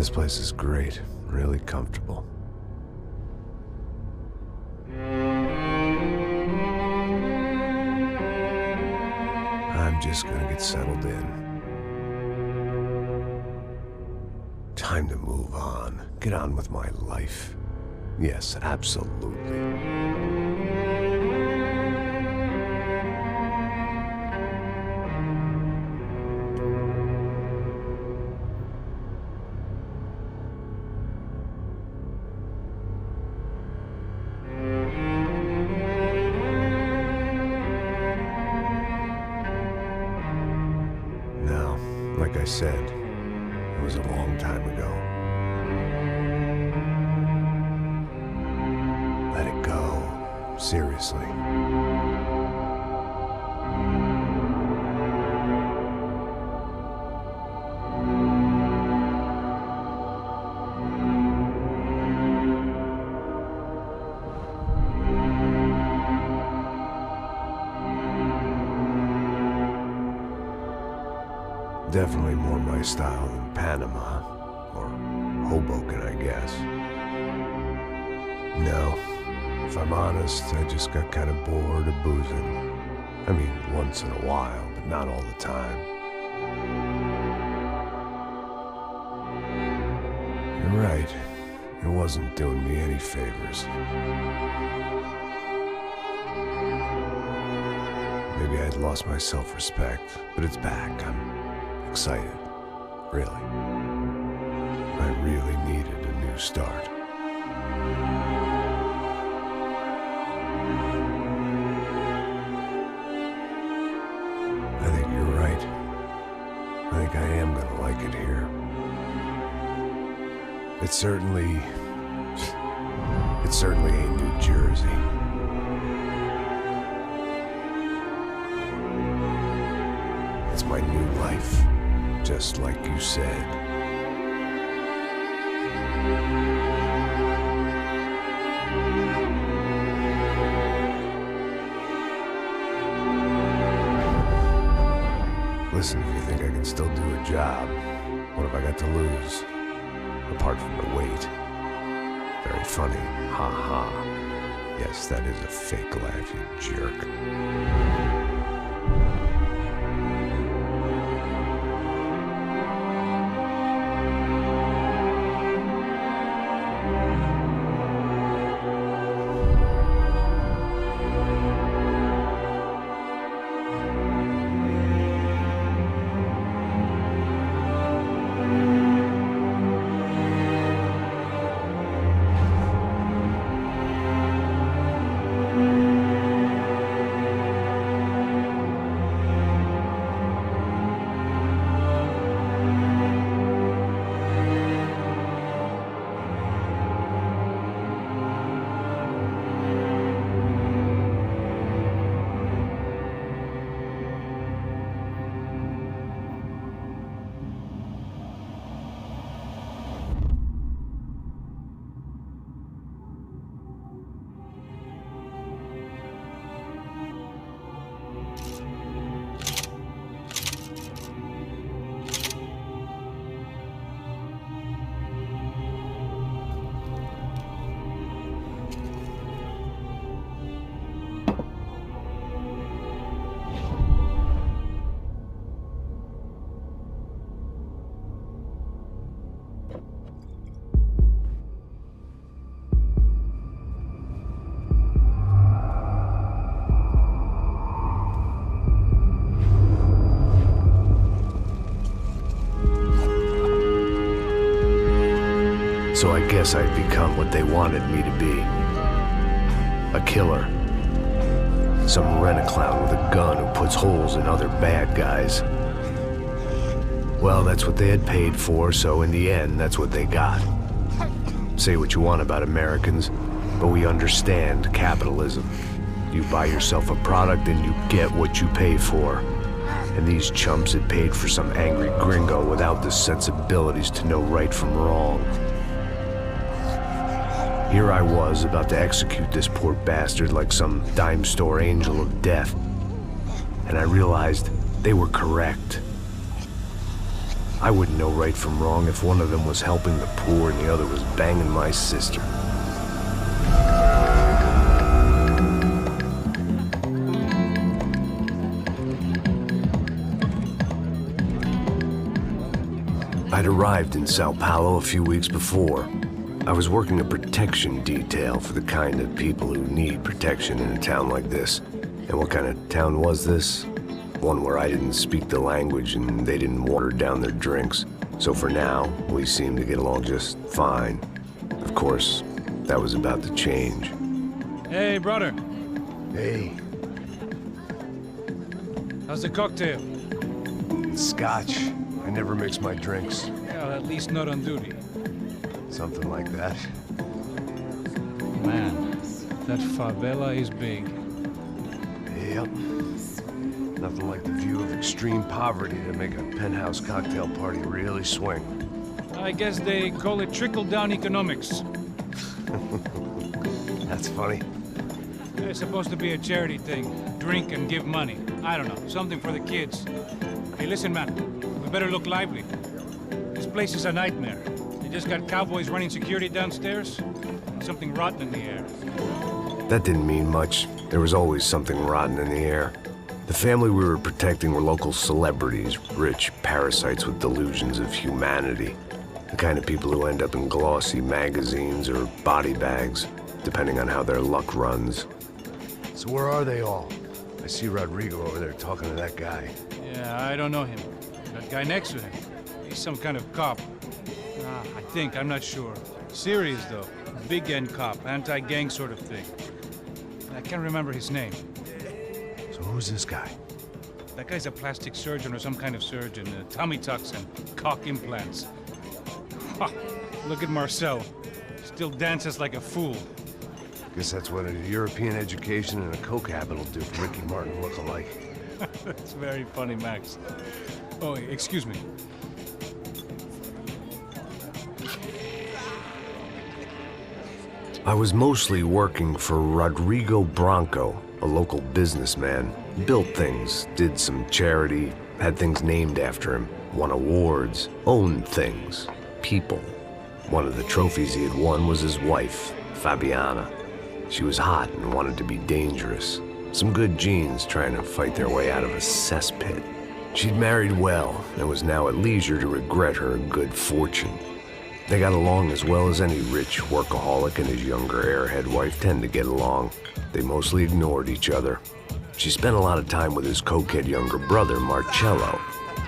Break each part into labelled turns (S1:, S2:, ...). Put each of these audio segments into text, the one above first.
S1: This place is great, really comfortable. I'm just gonna get settled in. Time to move on. Get on with my life. Yes, absolutely. Now, like I said, it was a long time ago. Let it go. Seriously. Definitely more my style than Panama, or Hoboken, I guess. No, if I'm honest, I just got kind of bored of boozing. I mean, once in a while, but not all the time. You're right, it wasn't doing me any favors. Maybe I'd lost my self-respect, but it's back. I'm excited, really. I really needed a new start. I think you're right. I think I am gonna like it here. It certainly ain't New Jersey. It's my new life. Just like you said. Listen, if you think I can still do a job, what have I got to lose? Apart from the weight. Very funny. Ha ha. Yes, that is a fake laugh, you jerk. So I guess I'd become what they wanted me to be. A killer. Some rent-a-clown with a gun who puts holes in other bad guys. Well, that's what they had paid for, so in the end, that's what they got. Say what you want about Americans, but we understand capitalism. You buy yourself a product and you get what you pay for. And these chumps had paid for some angry gringo without the sensibilities to know right from wrong. Here I was, about to execute this poor bastard like some dime store angel of death. And I realized they were correct. I wouldn't know right from wrong if one of them was helping the poor and the other was banging my sister. I'd arrived in São Paulo a few weeks before. I was working a protection detail for the kind of people who need protection in a town like this. And what kind of town was this? One where I didn't speak the language and they didn't water down their drinks. So for now, we seemed to get along just fine. Of course, that was about to change.
S2: Hey, brother.
S1: Hey.
S2: How's the cocktail?
S1: It's scotch. I never mix my drinks.
S2: Well, at least not on duty.
S1: Something like that.
S2: Man, that favela is big.
S1: Yep. Nothing like the view of extreme poverty to make a penthouse cocktail party really swing.
S2: I guess they call it trickle-down economics.
S1: That's funny.
S2: It's supposed to be a charity thing. Drink and give money. I don't know, something for the kids. Hey, listen, man. We better look lively. This place is a nightmare. They just got cowboys running security downstairs. And something rotten in the air.
S1: That didn't mean much. There was always something rotten in the air. The family we were protecting were local celebrities, rich parasites with delusions of humanity. The kind of people who end up in glossy magazines or body bags, depending on how their luck runs. So where are they all? I see Rodrigo over there talking to that guy.
S2: Yeah, I don't know him. That guy next to him. He's some kind of cop. I think, I'm not sure. Serious, though. Big end cop, anti-gang sort of thing. I can't remember his name.
S1: So who's this guy?
S2: That guy's a plastic surgeon or some kind of surgeon. Tummy tucks and cock implants. Ha! Look at Marcel. Still dances like a fool.
S1: Guess that's what a European education and a coke habit will do for Ricky Martin look-alike.
S2: That's very funny, Max. Oh, excuse me.
S1: I was mostly working for Rodrigo Branco, a local businessman. Built things, did some charity, had things named after him, won awards, owned things, people. One of the trophies he had won was his wife, Fabiana. She was hot and wanted to be dangerous. Some good genes trying to fight their way out of a cesspit. She'd married well and was now at leisure to regret her good fortune. They got along as well as any rich workaholic and his younger airhead wife tend to get along. They mostly ignored each other. She spent a lot of time with his cokehead younger brother, Marcello.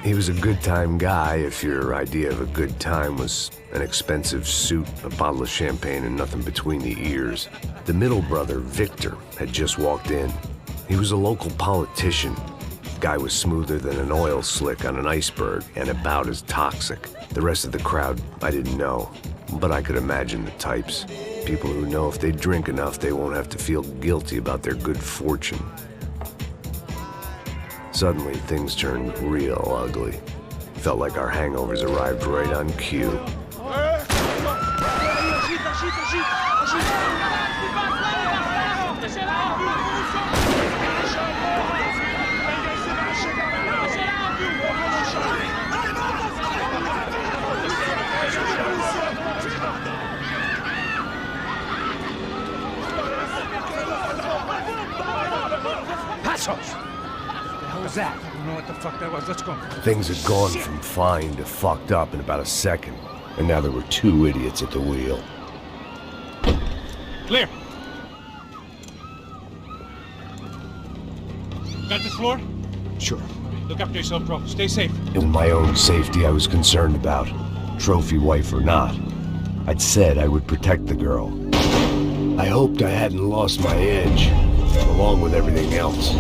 S1: He was a good-time guy if your idea of a good time was an expensive suit, a bottle of champagne, and nothing between the ears. The middle brother, Victor, had just walked in. He was a local politician. Guy was smoother than an oil slick on an iceberg and about as toxic. The rest of the crowd, I didn't know, but I could imagine the types. People who know if they drink enough, they won't have to feel guilty about their good fortune. Suddenly, things turned real ugly. Felt like our hangovers arrived right on cue.
S2: That? I don't know what the fuck that was. Let's go.
S1: Things had gone from fine to fucked up in about a second, and now there were two idiots at the wheel.
S2: Clear. Got this floor?
S1: Sure.
S2: Look after yourself, bro. Stay safe.
S1: It was my own safety I was concerned about, trophy wife or not. I'd said I would protect the girl. I hoped I hadn't lost my edge, along with everything else.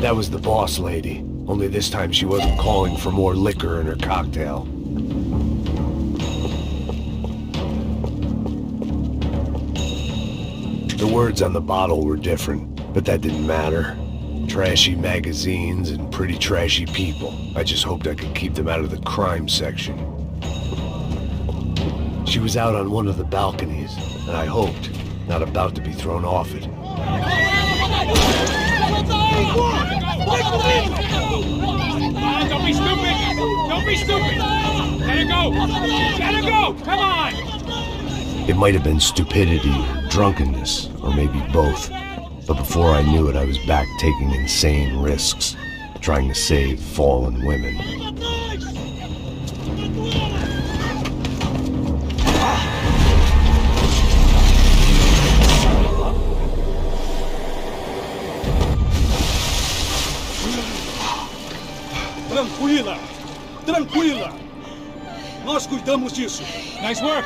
S1: That was the boss lady, only this time she wasn't calling for more liquor in her cocktail. The words on the bottle were different, but that didn't matter. Trashy magazines and pretty trashy people. I just hoped I could keep them out of the crime section. She was out on one of the balconies, and I hoped, not about to be thrown off it.
S2: Don't be stupid! Don't be stupid! Let her go! Let her go! Come on!
S1: It might have been stupidity, drunkenness, or maybe both. But before I knew it, I was back taking insane risks, trying to save fallen women.
S3: Tranquila! Tranquila! Nós cuidamos disso.
S2: Nice work!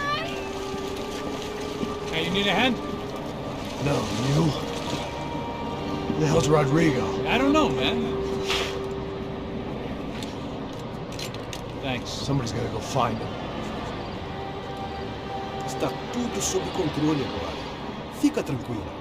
S2: Hey, you need a hand?
S1: No, you? Who the hell's Rodrigo?
S2: I don't know, man. Thanks.
S1: Somebody's gotta go find him.
S3: Está tudo sob controle agora. Fica tranquila.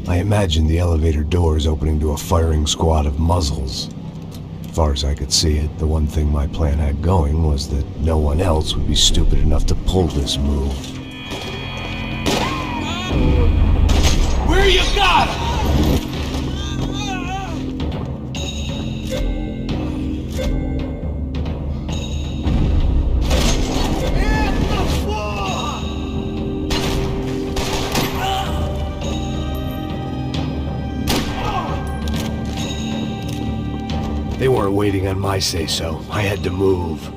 S1: I imagined the elevator doors opening to a firing squad of muzzles. As far as I could see it, the one thing my plan had going was that no one else would be stupid enough to pull this move.
S3: Where you got him?
S1: They weren't waiting on my say-so. I had to move.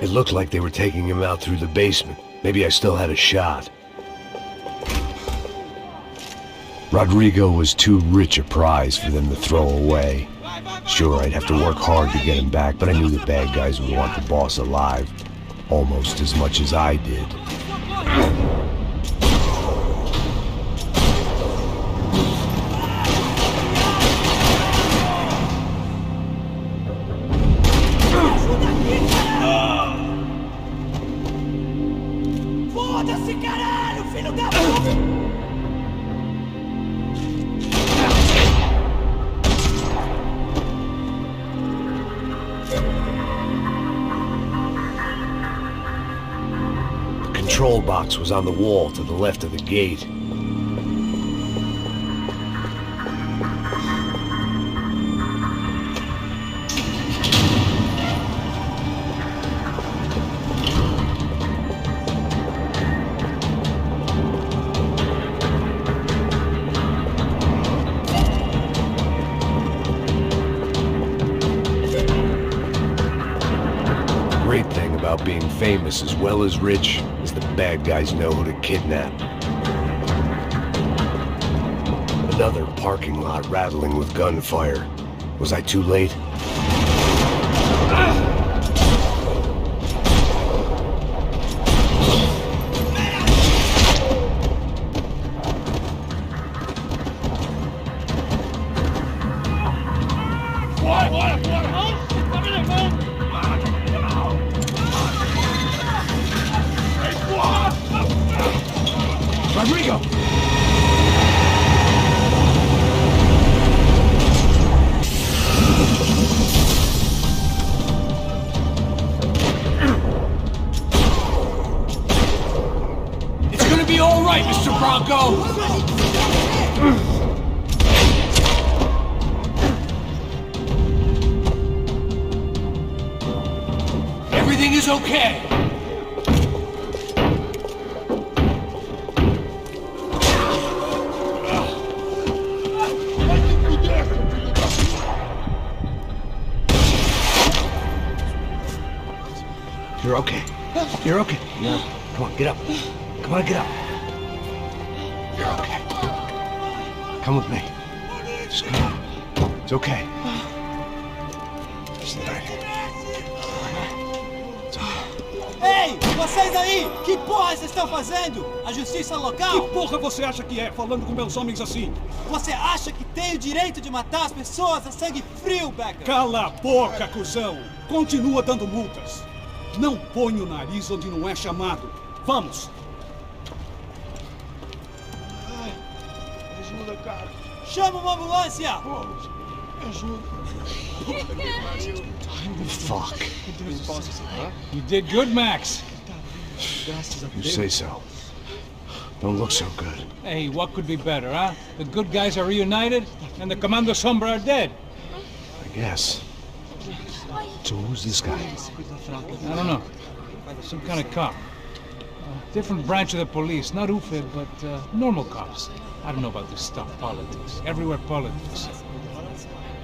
S1: It looked like they were taking him out through the basement. Maybe I still had a shot. Rodrigo was too rich a prize for them to throw away. Sure, I'd have to work hard to get him back, but I knew the bad guys would want the boss alive, almost as much as I did.
S4: Foda-se, caralho, filho da puta!
S1: The control box was on the wall to the left of the gate. Great thing about being famous as well as rich is the bad guys know who to kidnap. Another parking lot rattling with gunfire. Was I too late? Rodrigo!
S3: It's gonna be all right, Mr. Bronco. Everything is okay.
S1: You're okay. You're okay. Yeah. Come on, get up. Come on, get up. You're okay. Come with me. Just come. It's okay. Just right here. It's okay.
S3: Ei, vocês aí! Que porra vocês estão fazendo? A justiça local?
S5: Que porra você acha que é, falando com meus homens assim?
S3: Você acha que tem o direito de matar as pessoas a sangue frio, Becker?
S5: Cala a boca, cuzão! Continua dando multas. Não põe o nariz onde não é chamado. Vamos!
S6: Ajuda, cara.
S3: Chama uma ambulância!
S6: Ajuda.
S1: Fuck.
S2: You did good, Max.
S1: You say so. Don't look so good.
S2: Hey, what could be better, huh? The good guys are reunited, and the Commando Sombra are dead.
S1: I guess. So who's this guy?
S2: I don't know. Some kind of cop. Different branch of the police. Not UFE, but normal cops. I don't know about this stuff, politics. Everywhere politics.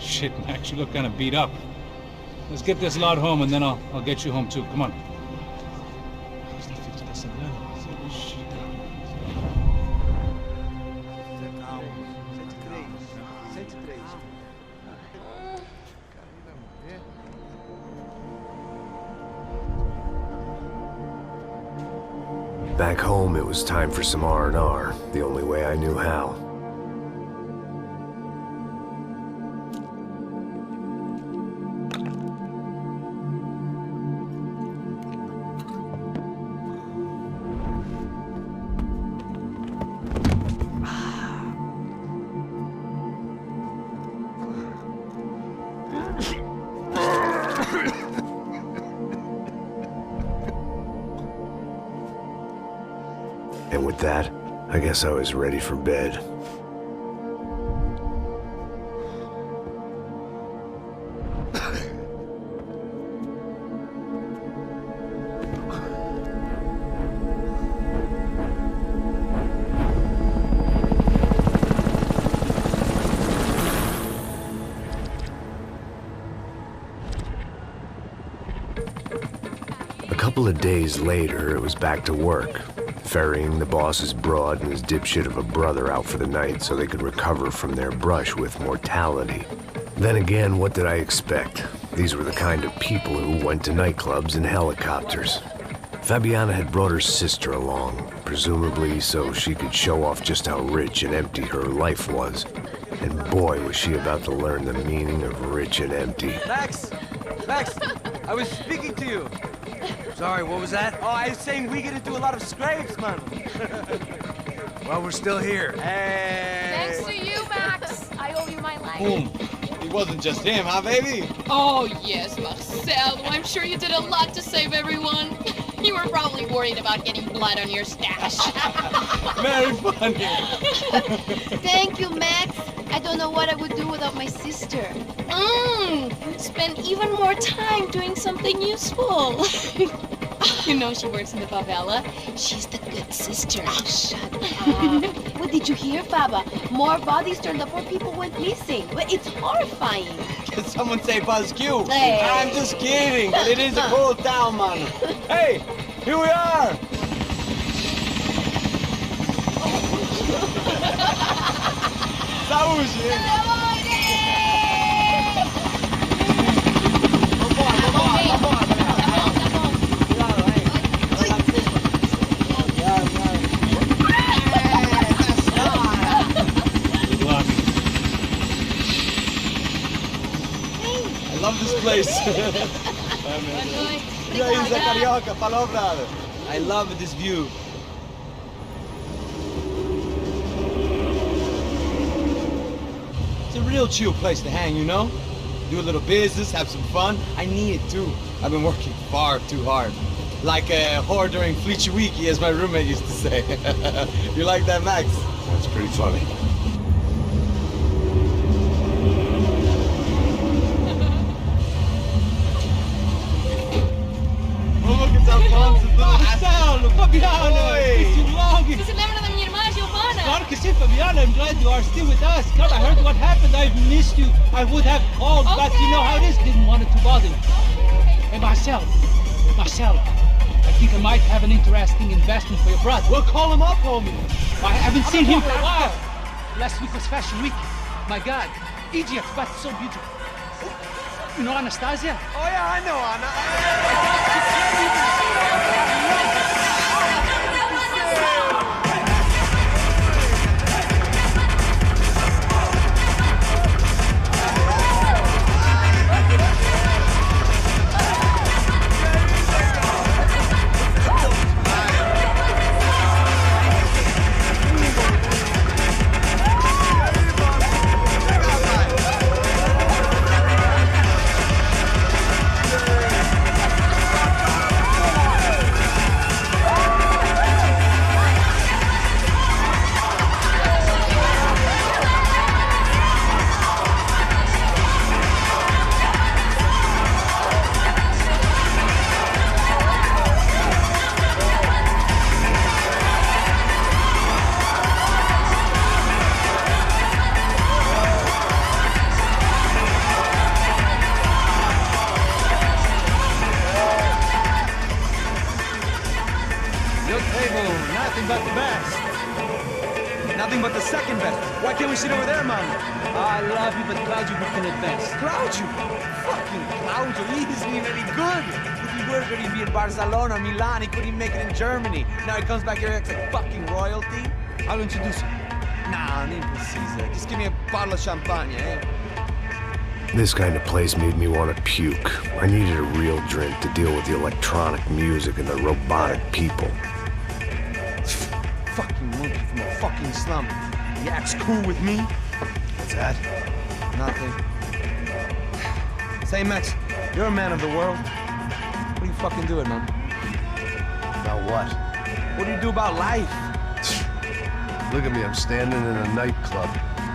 S2: Shit, Max, you look kind of beat up. Let's get this lot home, and then I'll get you home too. Come on.
S1: Back home, it was time for some R&R, the only way I knew how. And with that, I guess I was ready for bed. A couple of days later, it was back to work. Ferrying the boss's broad and his dipshit of a brother out for the night so they could recover from their brush with mortality. Then again, what did I expect? These were the kind of people who went to nightclubs in helicopters. Fabiana had brought her sister along, presumably so she could show off just how rich and empty her life was. And boy, was she about to learn the meaning of rich and empty.
S7: Max! Max! I was speaking to you! Sorry, what was that? Oh, I was saying we get into a lot of scrapes, man.
S1: Well, we're still here.
S7: Hey!
S8: Thanks to you, Max. I owe you my life.
S7: Boom. It wasn't just him, huh, baby?
S8: Oh, yes, Marcel. I'm sure you did a lot to save everyone. You were probably worried about getting blood on your stash.
S7: Very funny.
S9: Thank you, Max. I don't know what I would do without my sister.
S8: Spend even more time doing something useful. You know she works in the favela. She's the good sister.
S9: Oh, shut up. What did you hear, Faba? More bodies turned up where people went missing. It's horrifying.
S7: Can someone say Buzz Q?
S9: Hey.
S7: I'm just kidding, but it is a cool town, man. Hey, here we are. Saúde! I love this place. I love this view. It's a real chill place to hang, you know? Do a little business, have some fun. I need it too. I've been working far too hard. Like a whore during Fleechy Weeky, as my roommate used to say. You like that, Max?
S1: That's pretty funny.
S3: Marcelo, Fabiana, it's too long.
S8: Você se lembra da minha irmã, Giovanna?
S3: Claro que sim, Fabiana. I'm glad you are still with us. Come, I heard what happened. I've missed you. I would have called, but you know how it is. Didn't want it to bother you. Hey, Marcelo. I think I might have an interesting investment for your brother.
S7: Well, call him up, homie.
S3: I haven't seen him for a while. Last week was Fashion Week. My God, Egypt, but so beautiful. You know Anastasia?
S7: Oh, yeah, I know Anna. Nothing but the best. Nothing but the second best. Why can't we sit over there, man?
S3: I love you, but Claudio looking at best.
S7: Claudio? Fucking Claudio, he isn't even any good. If he were good, he'd be in Barcelona, Milan, he couldn't make it in Germany. Now he comes back here and acts like fucking royalty.
S3: I'll introduce you.
S7: Nah, nem precisa. Just give me a bottle of champagne, eh?
S1: This kind of place made me want to puke. I needed a real drink to deal with the electronic music and the robotic people.
S7: Fucking monkey from a fucking slum. He acts cool with me.
S1: What's that?
S7: Nothing. Say, Max, you're a man of the world. What do you fucking do it, man?
S1: About what?
S7: What do you do about life?
S1: Look at me, I'm standing in a nightclub,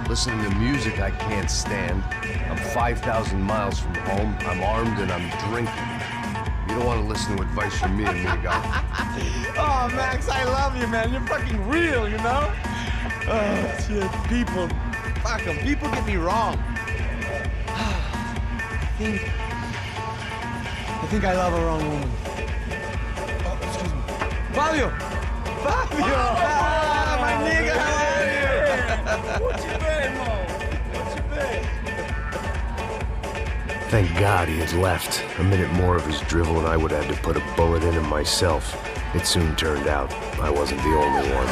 S1: listening to music I can't stand. I'm 5,000 miles from home, I'm armed and I'm drinking. You don't want to listen to advice from me, amigo.
S7: Oh, Max, I love you, man. You're fucking real, you know? Oh, shit, people. Fuck them. People get me wrong. I think I love a wrong woman. Oh, excuse me. Fabio! Fabio! Ah, my nigga, how are you? What you been, Mo? What you been?
S1: Thank God he had left. A minute more of his drivel and I would have had to put a bullet in him myself. It soon turned out I wasn't the only one.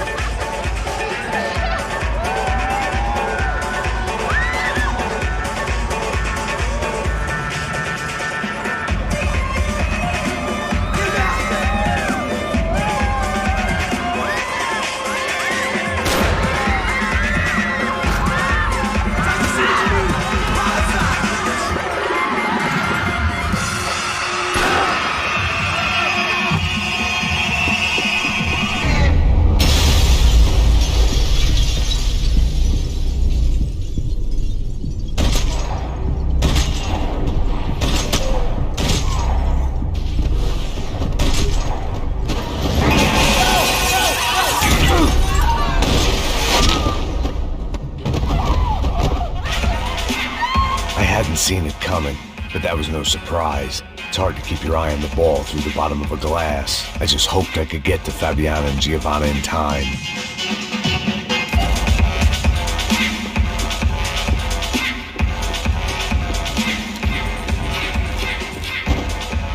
S1: Seen it coming, but that was no surprise. It's hard to keep your eye on the ball through the bottom of a glass. I just hoped I could get to Fabiana and Giovanna in time.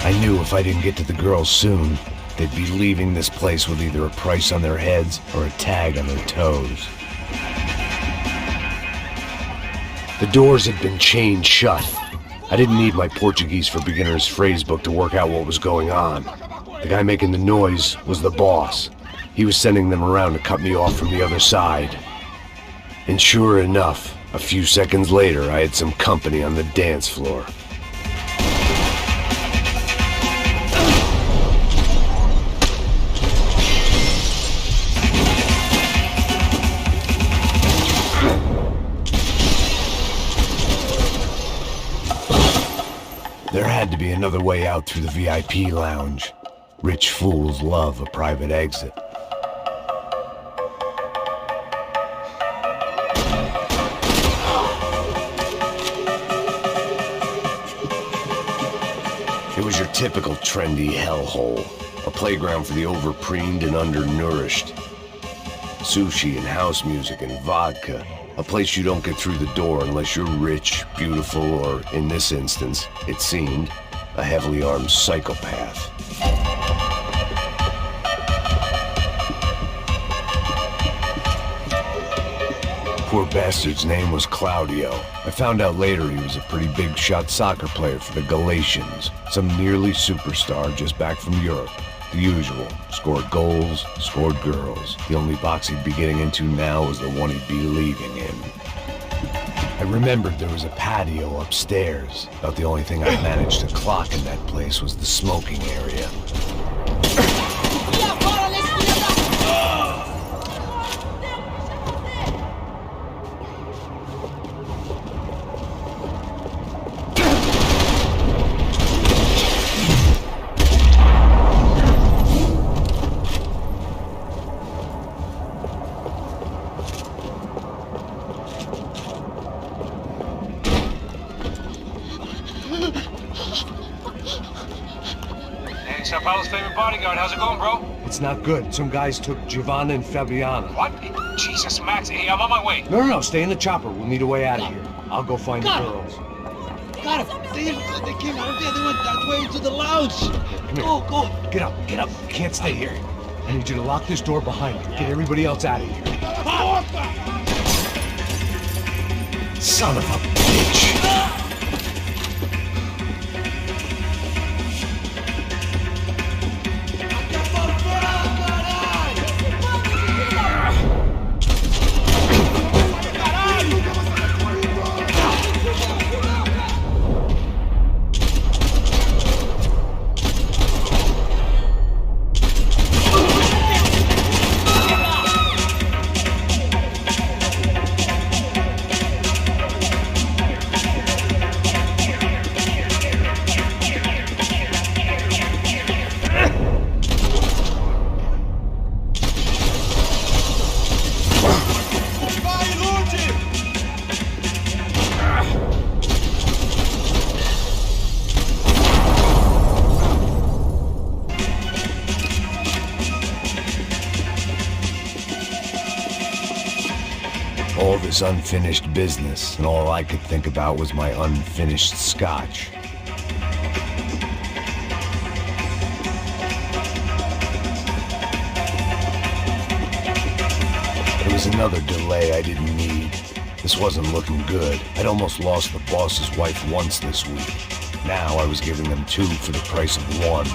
S1: I knew if I didn't get to the girls soon, they'd be leaving this place with either a price on their heads or a tag on their toes. The doors had been chained shut. I didn't need my Portuguese for Beginners phrase book to work out what was going on. The guy making the noise was the boss. He was sending them around to cut me off from the other side. And sure enough, a few seconds later, I had some company on the dance floor. There had to be another way out through the VIP lounge. Rich fools love a private exit. It was your typical trendy hellhole. A playground for the overpreened and undernourished. Sushi and house music and vodka. A place you don't get through the door unless you're rich, beautiful, or, in this instance, it seemed, a heavily armed psychopath. Poor bastard's name was Claudio. I found out later he was a pretty big shot soccer player for the Galatians. Some nearly superstar just back from Europe. The usual. Scored goals, scored girls. The only box he'd be getting into now was the one he'd be leaving in. I remembered there was a patio upstairs. About the only thing I managed to clock in that place was the smoking area.
S2: São Paulo's favorite bodyguard. How's it going, bro?
S1: It's not good. Some guys took Giovanna and Fabiana.
S2: What? Jesus, Max. Hey, I'm on my way.
S1: No, stay in the chopper. We'll need a way out of here. I'll go find the girls.
S6: Got him! They came out of there. They went that way into the lounge.
S1: Come here.
S6: Go!
S1: Get up. You can't stay here. I need you to lock this door behind you. Get everybody else out of here. Son of a bitch! All this unfinished business, and all I could think about was my unfinished scotch. There was another delay I didn't need. This wasn't looking good. I'd almost lost the boss's wife once this week. Now I was giving them two for the price of one.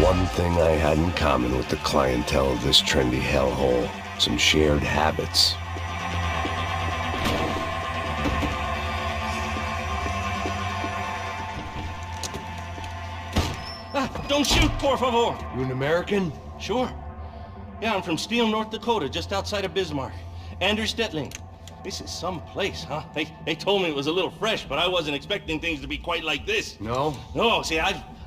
S1: One thing I had in common with the clientele of this trendy hellhole, some shared habits.
S10: Don't shoot, por favor.
S1: You an American?
S10: Sure. Yeah, I'm from Steele, North Dakota, just outside of Bismarck. Andrew Stetling. This is some place, huh? They told me it was a little fresh, but I wasn't expecting things to be quite like this.
S1: No?
S10: No, see,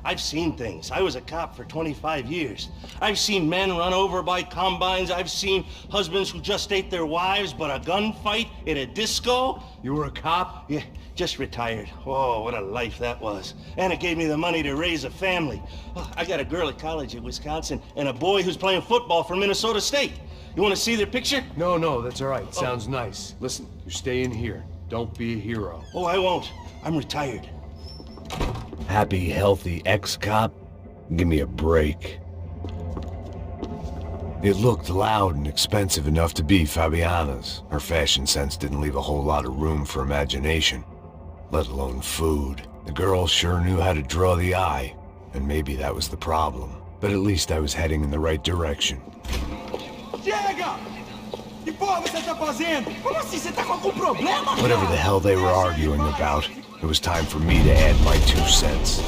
S10: I've seen things. I was a cop for 25 years. I've seen men run over by combines. I've seen husbands who just ate their wives, but a gunfight at a disco.
S1: You were a cop?
S10: Yeah, just retired. Oh, what a life that was. And it gave me the money to raise a family. Oh, I got a girl at college at Wisconsin and a boy who's playing football for Minnesota State. You want to see their picture?
S1: No, that's all right. Sounds nice. Listen, you're staying here. Don't be a hero.
S10: Oh, I won't. I'm retired.
S1: Happy, healthy ex-cop? Give me a break. It looked loud and expensive enough to be Fabiana's. Her fashion sense didn't leave a whole lot of room for imagination, let alone food. The girl sure knew how to draw the eye, and maybe that was the problem. But at least I was heading in the right direction.
S6: Chega! Que porra você tá fazendo? Como assim? Você tá com algum problema?
S1: Whatever the hell they were arguing about, it was time for me to add my 2 cents.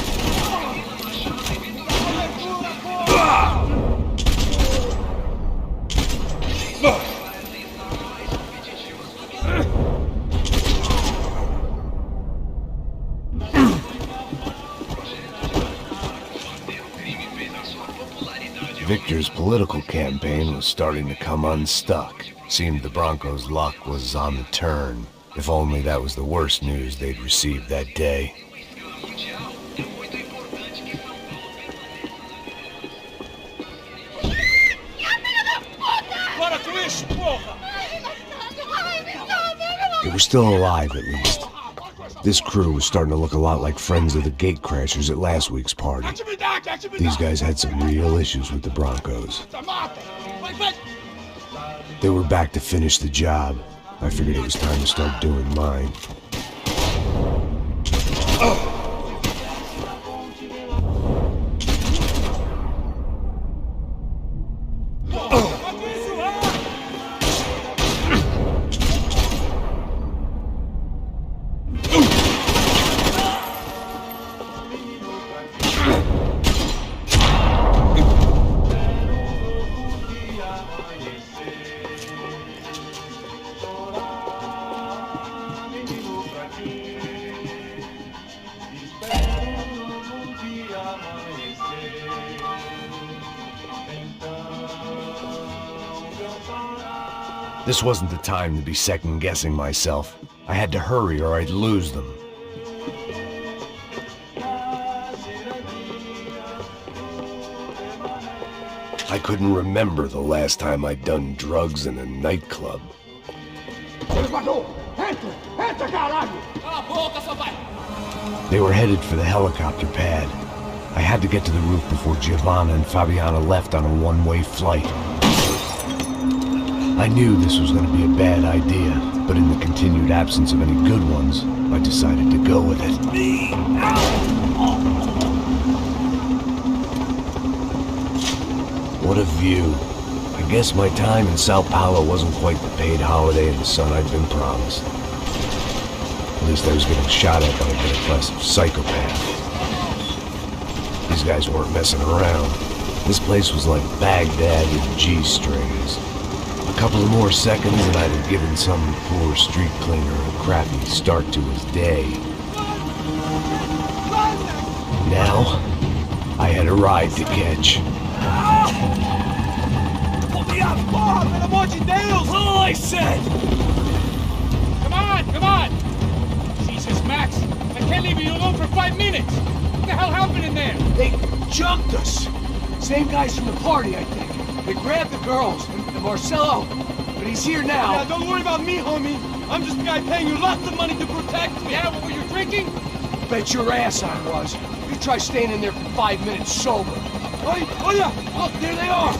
S1: Victor's political campaign was starting to come unstuck. Seemed the Broncos' luck was on the turn. If only that was the worst news they'd received that day. They were still alive, at least. This crew was starting to look a lot like friends of the gatecrashers at last week's party. These guys had some real issues with the Broncos. They were back to finish the job. I figured it was time to start doing mine. This wasn't the time to be second-guessing myself. I had to hurry or I'd lose them. I couldn't remember the last time I'd done drugs in a nightclub. They were headed for the helicopter pad. I had to get to the roof before Giovanna and Fabiana left on a one-way flight. I knew this was going to be a bad idea, but in the continued absence of any good ones, I decided to go with it. What a view. I guess my time in São Paulo wasn't quite the paid holiday in the sun I'd been promised. At least I was getting shot at by a middle-class psychopath. These guys weren't messing around. This place was like Baghdad with G-strings. A couple of more seconds and I'd have given some poor street cleaner a crappy start to his day. Now, I had a ride to catch.
S6: All I said!
S3: Come on! Jesus, Max, I can't leave you alone for 5 minutes! What the hell happened in there?
S6: They jumped us! Same guys from the party, I think. They grabbed the girls, and Marcelo, but he's here now.
S7: Yeah, don't worry about me, homie. I'm just the guy paying you lots of money to protect me.
S3: Yeah, what were you drinking?
S6: Bet your ass I was. You try staying in there for 5 minutes sober. Oh yeah! Look, there they are!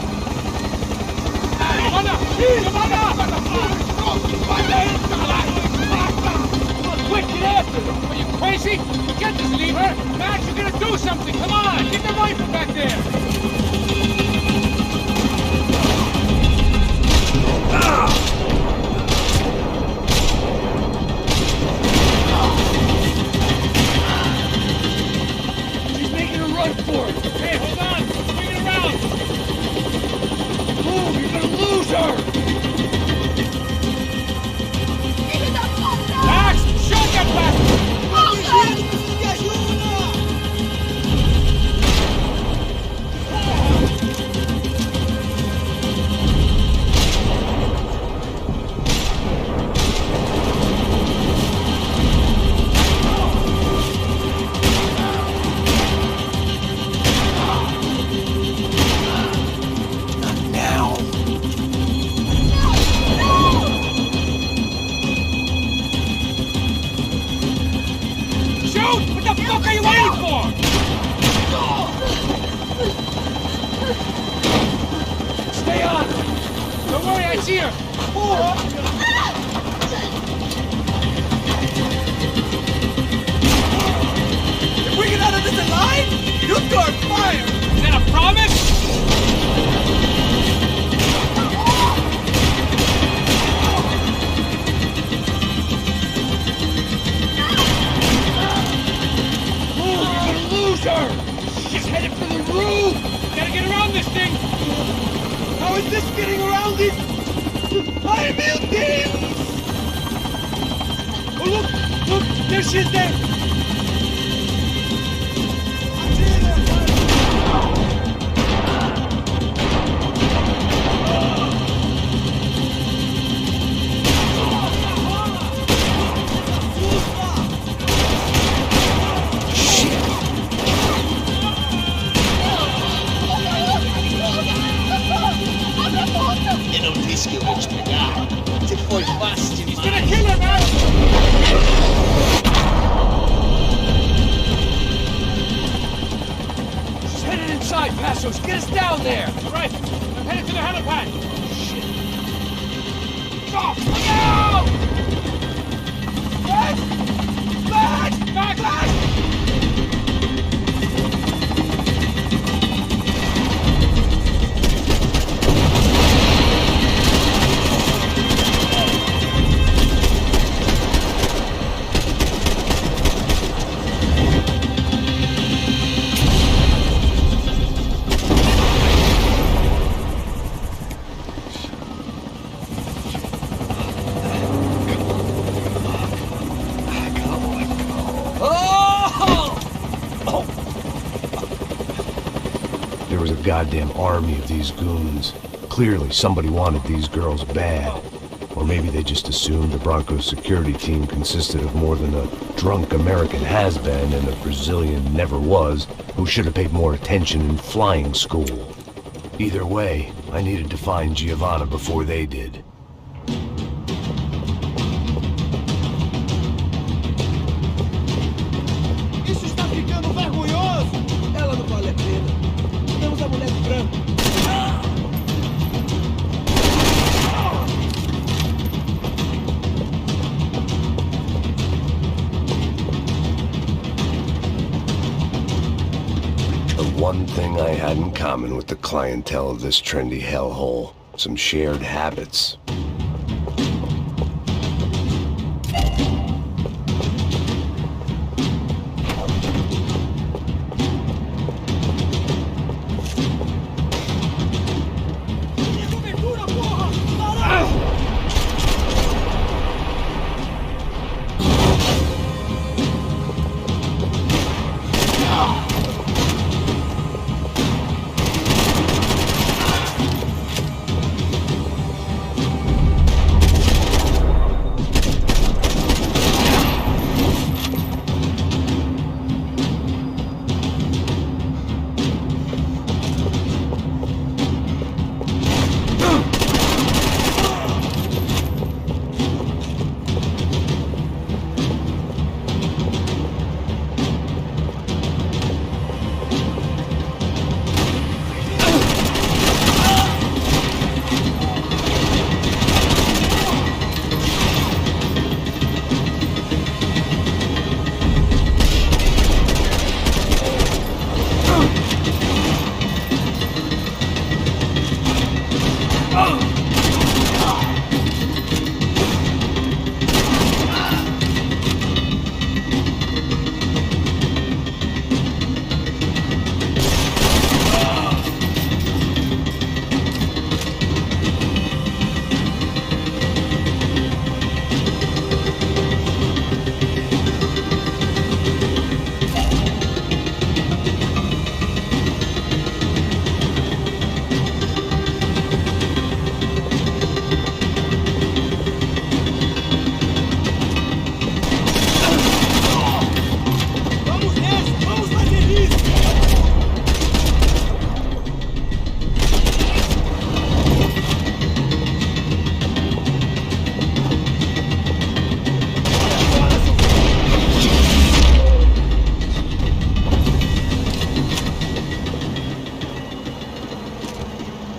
S6: Quick, get after them!
S3: Are you crazy? Forget this lever! Max, you're gonna do something! Come on! Get the rifle back there!
S6: She's making a run for it!
S3: Hey, hold on! Swing it around!
S6: Move! You're gonna lose her!
S3: Max, shoot that bastard! Here!
S6: If we get out of this alive, you start fire!
S3: Is that a promise?
S6: Move, you're gonna lose her! She's headed for the roof!
S3: Gotta get around this thing!
S6: How is this getting around these... I buildings! Oh, look! There she is there! Carlos, get us down there!
S3: Right. I'm headed to the helipad.
S6: Shit. Oh, look out! Back!
S1: There was a goddamn army of these goons. Clearly, somebody wanted these girls bad. Or maybe they just assumed the Broncos security team consisted of more than a drunk American has-been and a Brazilian never was, who should have paid more attention in flying school. Either way, I needed to find Giovanna before they did.
S4: Isso está ficando vergonhoso! Ela não vale a pena. Temos a mulher de branco.
S1: The one thing I had in common with the clientele of this trendy hellhole, some shared habits.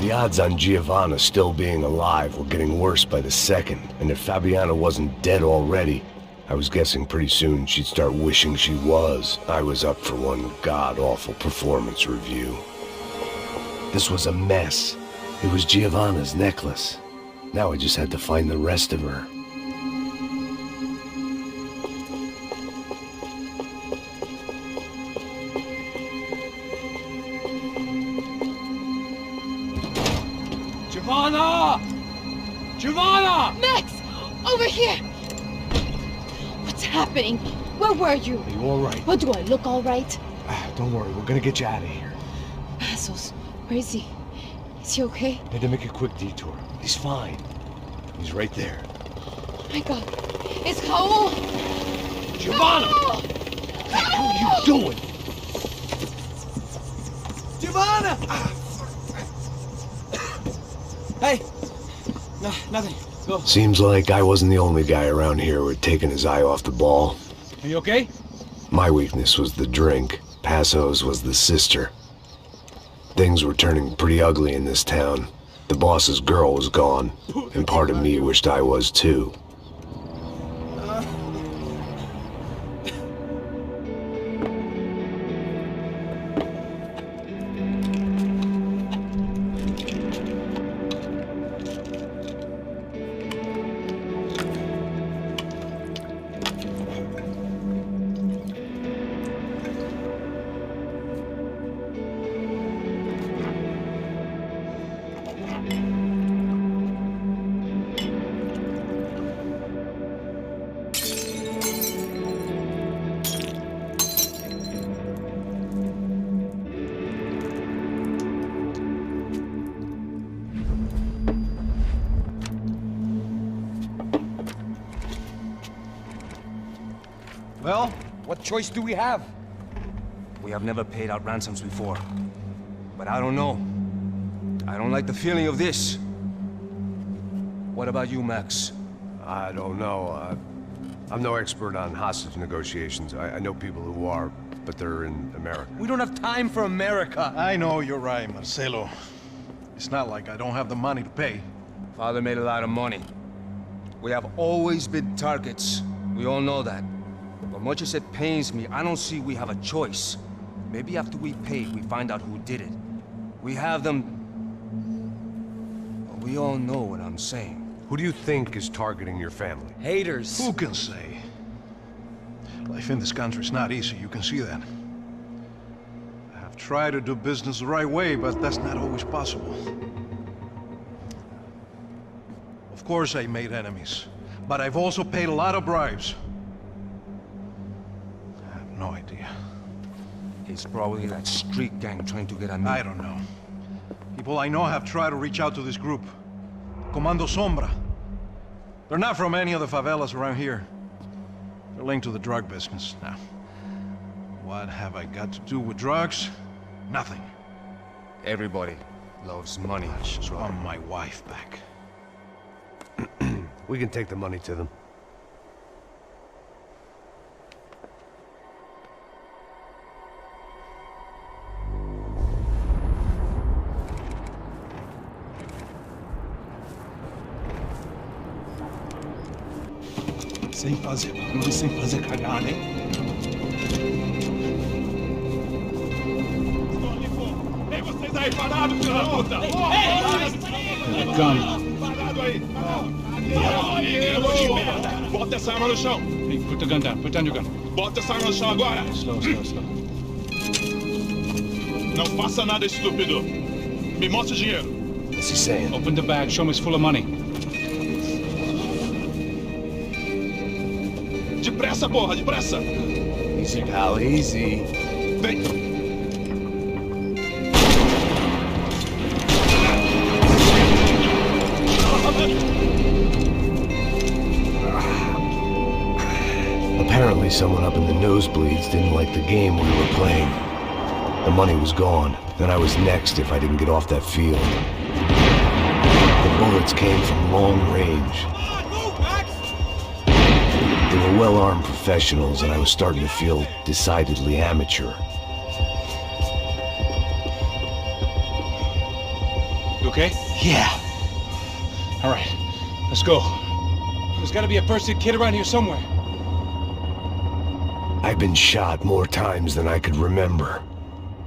S1: The odds on Giovanna still being alive were getting worse by the second, and if Fabiana wasn't dead already, I was guessing pretty soon she'd start wishing she was. I was up for one god-awful performance review. This was a mess. It was Giovanna's necklace. Now I just had to find the rest of her.
S6: Giovanna! Giovanna!
S8: Max! Over here! What's happening? Where were you?
S6: Are you all right?
S8: What, do I look all right?
S6: Don't worry, we're gonna get you out of here.
S8: Passos, where is he? Is he okay?
S6: Had to make a quick detour. He's fine. He's right there.
S8: Oh my God. It's Raul!
S6: Giovanna!
S8: Raul!
S6: What are you doing?
S4: Giovanna! Hey! No, nothing. Go.
S1: Seems like I wasn't the only guy around here who had taken his eye off the ball.
S3: Are you okay?
S1: My weakness was the drink. Passo's was the sister. Things were turning pretty ugly in this town. The boss's girl was gone, and part of me wished I was too.
S11: Well, what choice do we have?
S12: We have never paid out ransoms before. But I don't know. I don't like the feeling of this. What about you, Max?
S13: I don't know. I'm no expert on hostage negotiations. I know people who are, but they're in America.
S11: We don't have time for America.
S14: I know you're right, Marcelo. It's not like I don't have the money to pay.
S12: Father made a lot of money. We have always been targets. We all know that. But much as it pains me, I don't see we have a choice. Maybe after we pay, we find out who did it. We have them... We all know what I'm saying.
S13: Who do you think is targeting your family?
S11: Haters.
S14: Who can say? Life in this country is not easy, you can see that. I have tried to do business the right way, but that's not always possible. Of course I made enemies, but I've also paid a lot of bribes. I have no idea.
S12: It's probably that street gang trying to get at me.
S14: I don't know. People I know have tried to reach out to this group. Comando Sombra. They're not from any of the favelas around here. They're linked to the drug business. Now, what have I got to do with drugs? Nothing.
S12: Everybody loves money.
S14: I just want my wife back.
S13: We can take the money to them.
S5: Sem fazer barulho, sem fazer cagada, hein?
S4: Ei, vocês aí parados, filho da puta! Parado aí! Bota essa arma no chão!
S2: Hey, put the gun down. Put down your gun.
S4: Bota essa arma no chão agora!
S2: Slow.
S4: Não faça nada estúpido! Me mostre o dinheiro!
S1: What's he saying?
S2: Open the bag. Show him it's full of money.
S4: Depressa, porra! Depressa!
S1: Easy, pal, easy.
S4: Vem!
S1: Apparently someone up in the nosebleeds didn't like the game we were playing. The money was gone, and I was next if I didn't get off that field. The bullets came from long range. They were well-armed professionals, and I was starting to feel decidedly amateur.
S2: You okay?
S1: Yeah.
S2: All right, let's go. There's got to be a first-aid kit around here somewhere.
S1: I've been shot more times than I could remember.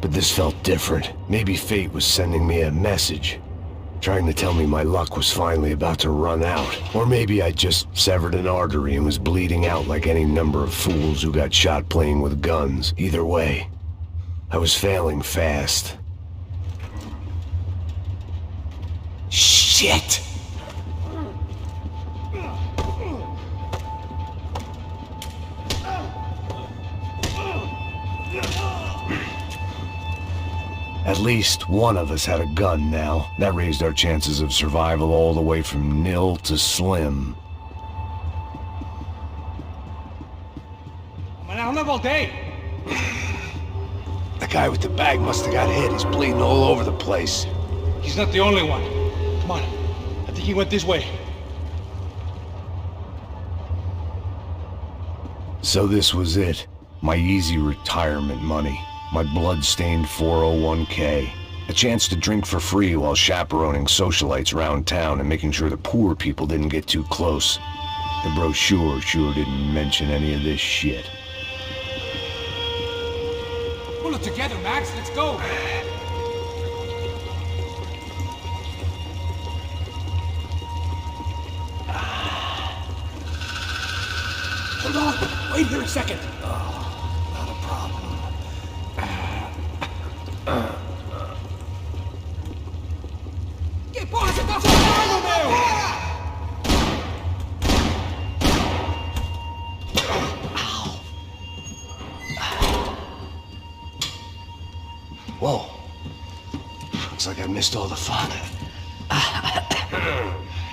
S1: But this felt different. Maybe fate was sending me a message. Trying to tell me my luck was finally about to run out. Or maybe I just severed an artery and was bleeding out like any number of fools who got shot playing with guns. Either way, I was failing fast. Shit! At least one of us had a gun now. That raised our chances of survival all the way from nil to slim. The guy with the bag must have got hit. He's bleeding all over the place.
S2: He's not the only one. Come on. I think he went this way.
S1: So this was it. My easy retirement money. My blood-stained 401k. A chance to drink for free while chaperoning socialites around town and making sure the poor people didn't get too close. The brochure sure didn't mention any of this shit.
S3: Pull it together, Max. Let's go.
S4: Hold on. Wait here a second.
S1: Not a problem.
S4: Que porra você tá fazendo, meu?
S1: Whoa. Looks like I missed all the fun.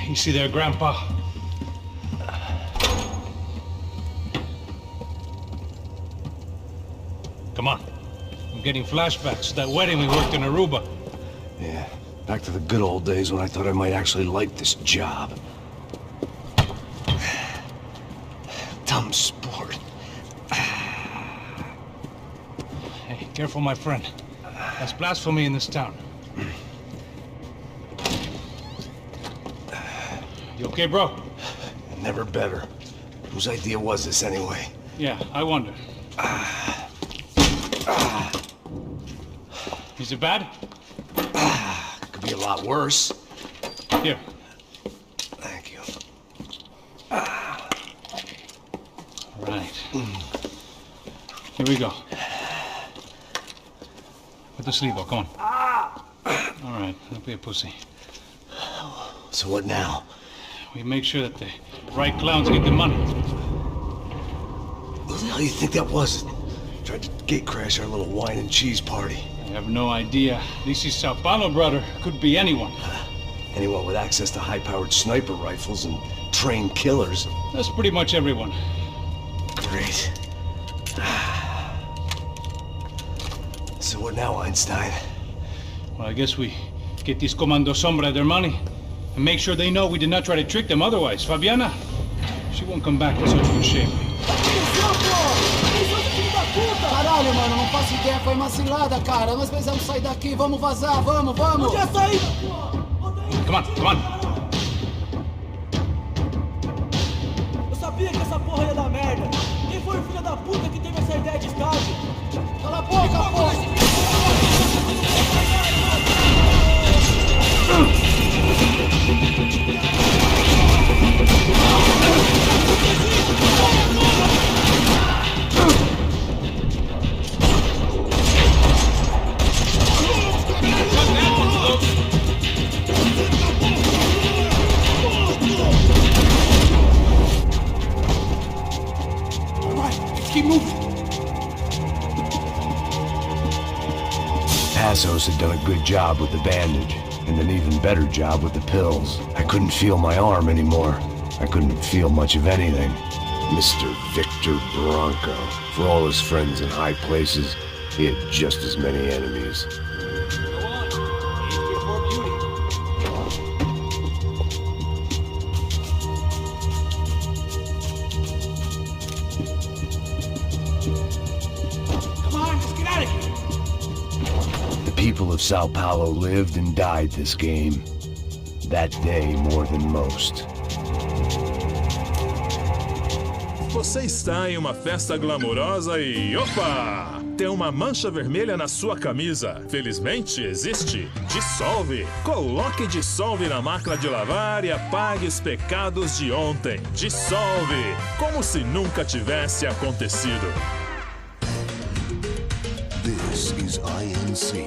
S2: You see there, Grandpa? Come on. I'm getting flashbacks to that wedding we worked in Aruba.
S1: Yeah, back to the good old days when I thought I might actually like this job. Dumb sport.
S2: Hey, careful, my friend. That's blasphemy in this town. You okay, bro?
S1: Never better. Whose idea was this anyway?
S2: Yeah, I wonder. Is it bad?
S1: Could be a lot worse.
S2: Here.
S1: Thank you.
S2: Right. Here we go. Put the sleeve on, come on. All right, don't be a pussy.
S1: So what now?
S2: We make sure that the right clowns get the money.
S1: Who the hell do you think that was? Tried to gate crash our little wine and cheese party.
S2: I have no idea. This is São Paulo, brother. Could be anyone.
S1: Anyone with access to high-powered sniper rifles and trained killers.
S2: That's pretty much everyone.
S1: Great. So what now, Einstein?
S2: Well, I guess we get these Comando Sombra their money and make sure they know we did not try to trick them otherwise. Fabiana, she won't come back in such good shape.
S4: Caralho, mano, não faço ideia, foi uma cilada, cara. Nós precisamos sair daqui, vamos vazar, vamos! Onde é saída?
S2: Come on, come on.
S4: Eu sabia que essa porra ia dar merda. Quem foi o filho da puta que teve essa ideia de estágio? Cala a boca, porra!
S1: Passos had done a good job with the bandage, and an even better job with the pills. I couldn't feel my arm anymore. I couldn't feel much of anything. Mr. Victor Bronco. For all his friends in high places, he had just as many enemies. People of São Paulo lived and died this game. That day more than most.
S15: Você está em uma festa glamourosa e... Opa! Tem uma mancha vermelha na sua camisa. Felizmente, existe. Dissolve. Coloque Dissolve na máquina de lavar e apague os pecados de ontem. Dissolve. Como se nunca tivesse acontecido.
S16: This is INC.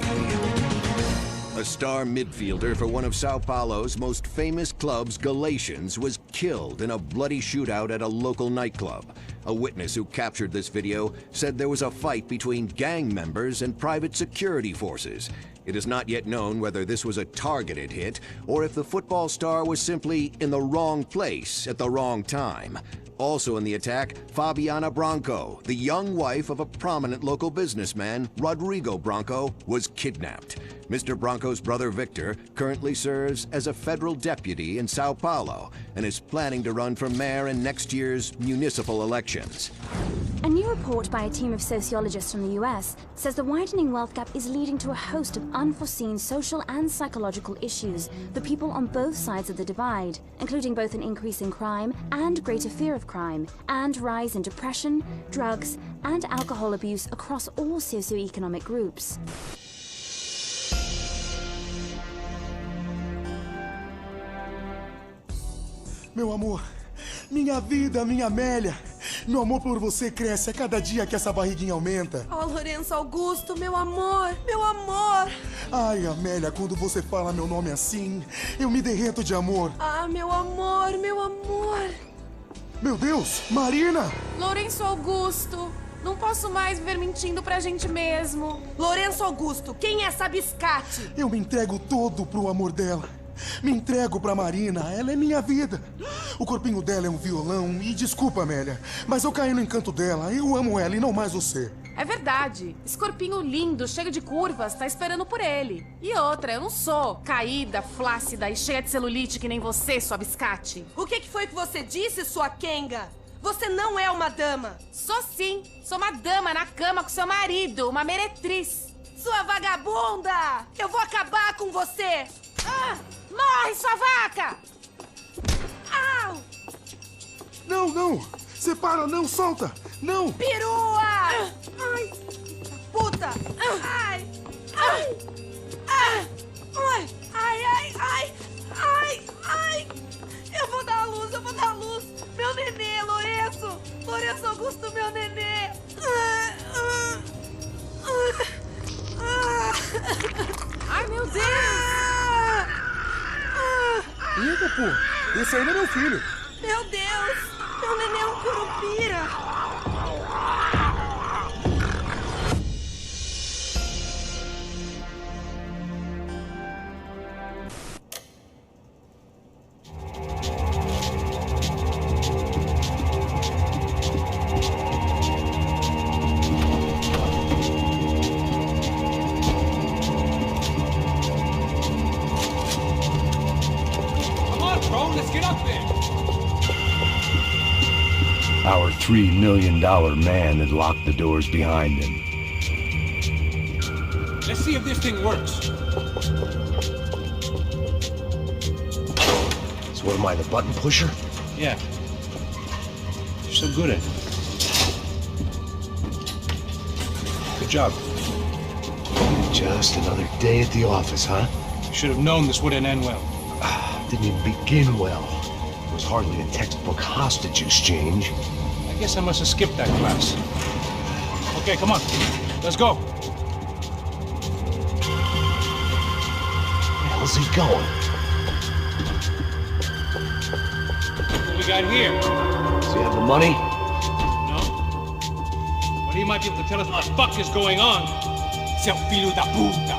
S16: A star midfielder for one of Sao Paulo's most famous clubs, Galatians, was killed in a bloody shootout at a local nightclub. A witness who captured this video said there was a fight between gang members and private security forces. It is not yet known whether this was a targeted hit or if the football star was simply in the wrong place at the wrong time. Also in the attack, Fabiana Branco, the young wife of a prominent local businessman, Rodrigo Branco, was kidnapped. Mr. Branco's brother Victor currently serves as a federal deputy in Sao Paulo and is planning to run for mayor in next year's municipal elections.
S17: A new report by a team of sociologists from the US says the widening wealth gap is leading to a host of unforeseen social and psychological issues for people on both sides of the divide, including both an increase in crime and greater fear of crime, and rise in depression, drugs, and alcohol abuse across all socioeconomic groups.
S18: Meu amor, minha vida, minha Amélia. Meu amor por você cresce a cada dia que essa barriguinha aumenta.
S19: Oh, Lourenço Augusto, meu amor, meu amor.
S18: Ai, Amélia, quando você fala meu nome assim, eu me derreto de amor.
S19: Ah, meu amor, meu amor.
S18: Meu Deus, Marina!
S19: Lourenço Augusto, não posso mais viver mentindo pra gente mesmo. Lourenço Augusto, quem é essa biscate?
S18: Eu me entrego todo pro amor dela. Me entrego pra Marina, ela é minha vida. O corpinho dela é um violão e desculpa, Amélia, mas eu caí no encanto dela. Eu amo ela e não mais você.
S19: É verdade. Esse corpinho lindo, cheio de curvas, tá esperando por ele. E outra, eu não sou caída, flácida e cheia de celulite que nem você, sua biscate.
S20: O que foi que você disse, sua Kenga? Você não é uma dama.
S19: Sou sim. Sou uma dama na cama com seu marido, uma meretriz.
S20: Sua vagabunda! Eu vou acabar com você!
S19: Ah! Morre, sua vaca!
S20: Au!
S18: Não, não! Separa, não, solta! Não!
S20: Perua! Ai! Puta! Ai! Ai! Ai! Ai! Ai! Ai! Ai! Ai! Eu vou dar a luz, eu vou dar a luz! Meu nenê, Lourenço! Lourenço Augusto, meu nenê!
S19: Ai, meu Deus!
S18: Eita, pô! Esse aí não é meu filho!
S20: Meu Deus! Meu neném é um curupira!
S1: Our $3 million man had locked the doors behind him.
S2: Let's see if this thing works.
S1: So what am I, the button pusher?
S2: Yeah. You're so good at it. Good job.
S1: Just another day at the office, huh?
S2: Should have known this wouldn't end well.
S1: Didn't even begin well. It was hardly a textbook hostage exchange.
S2: I guess I must have skipped that class. Okay, come on. Let's go.
S1: Where the hell's he going?
S2: What we got here?
S1: Does he have the money?
S2: No. But he might be able to tell us what the fuck is going on. Seu filho da puta!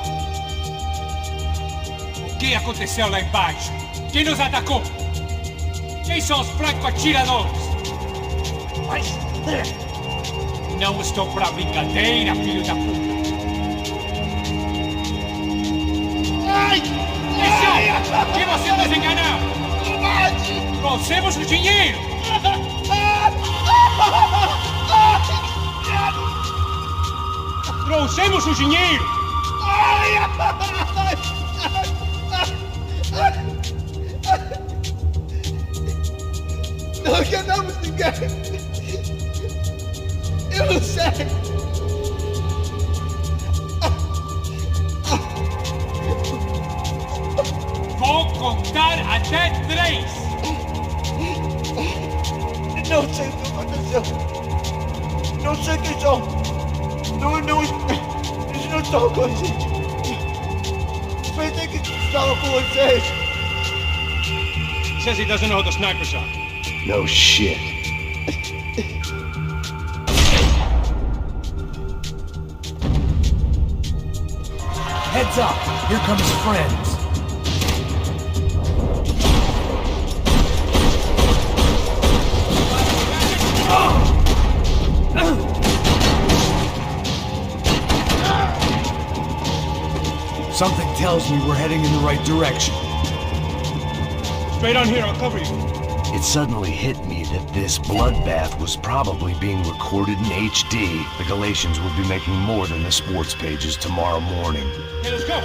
S2: O que aconteceu lá embaixo? Quem nos atacou? Quem são os franco-atiradores? Não estou pra brincadeira, filho da puta!
S20: Ai!
S2: Isso! Que você nos enganou! Trouxemos o dinheiro! Trouxemos o dinheiro!
S20: Nós ganhamos ninguém! Eu não sei!
S2: Vou contar até 3!
S20: Não sei o que aconteceu! Não sei quem são! Eles não estão com a gente! Pensei que estava com vocês!
S2: Says he doesn't know who the snipers are.
S1: No shit.
S6: Heads up! Here come his friends! Something tells me we're heading in the right direction.
S2: Straight on here, I'll cover you.
S1: It suddenly hit me that this bloodbath was probably being recorded in HD. The Galatians would be making more than the sports pages tomorrow morning.
S5: Hey, let's go!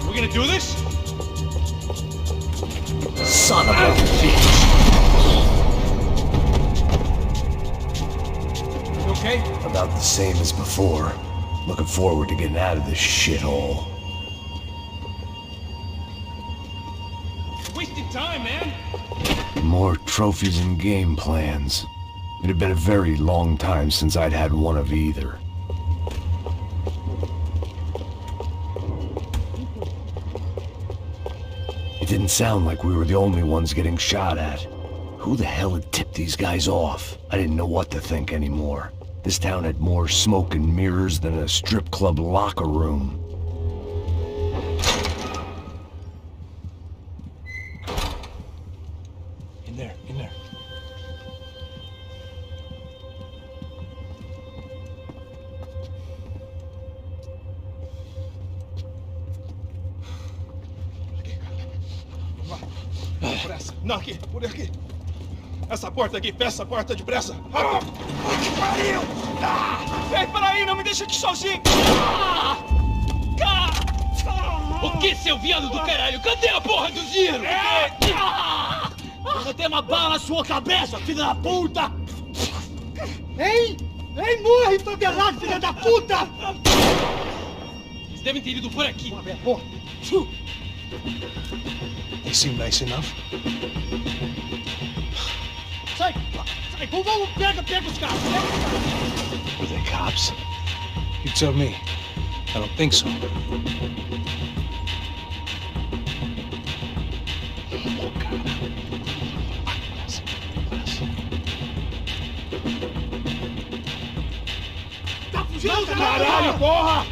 S5: We're gonna do this?
S1: Son of a bitch!
S5: You okay?
S1: About the same as before. Looking forward to getting out of this shithole.
S5: Wasting time, man!
S1: More trophies and game plans. It had been a very long time since I'd had one of either. It didn't sound like we were the only ones getting shot at. Who the hell had tipped these guys off? I didn't know what to think anymore. This town had more smoke and mirrors than a strip club locker room.
S5: In there, in there. Por essa. Não, aqui. Por aqui. Essa porta aqui. Fecha essa porta depressa. Rápido. Que pariu! Ei, peraí. Não me deixa aqui sozinho.
S4: O que, seu viado do caralho? Cadê a porra do tiro? Você tem uma bala na sua cabeça, filha da puta! Ei! Ei, morre, favelado, filha da puta! Eles devem ter ido por aqui. Abre a porta.
S5: They seem nice enough.
S4: Sai! Sai! Vamos, pega os caras!
S5: Were they cops? You tell me. I don't think so.
S4: Caralho,
S5: porra!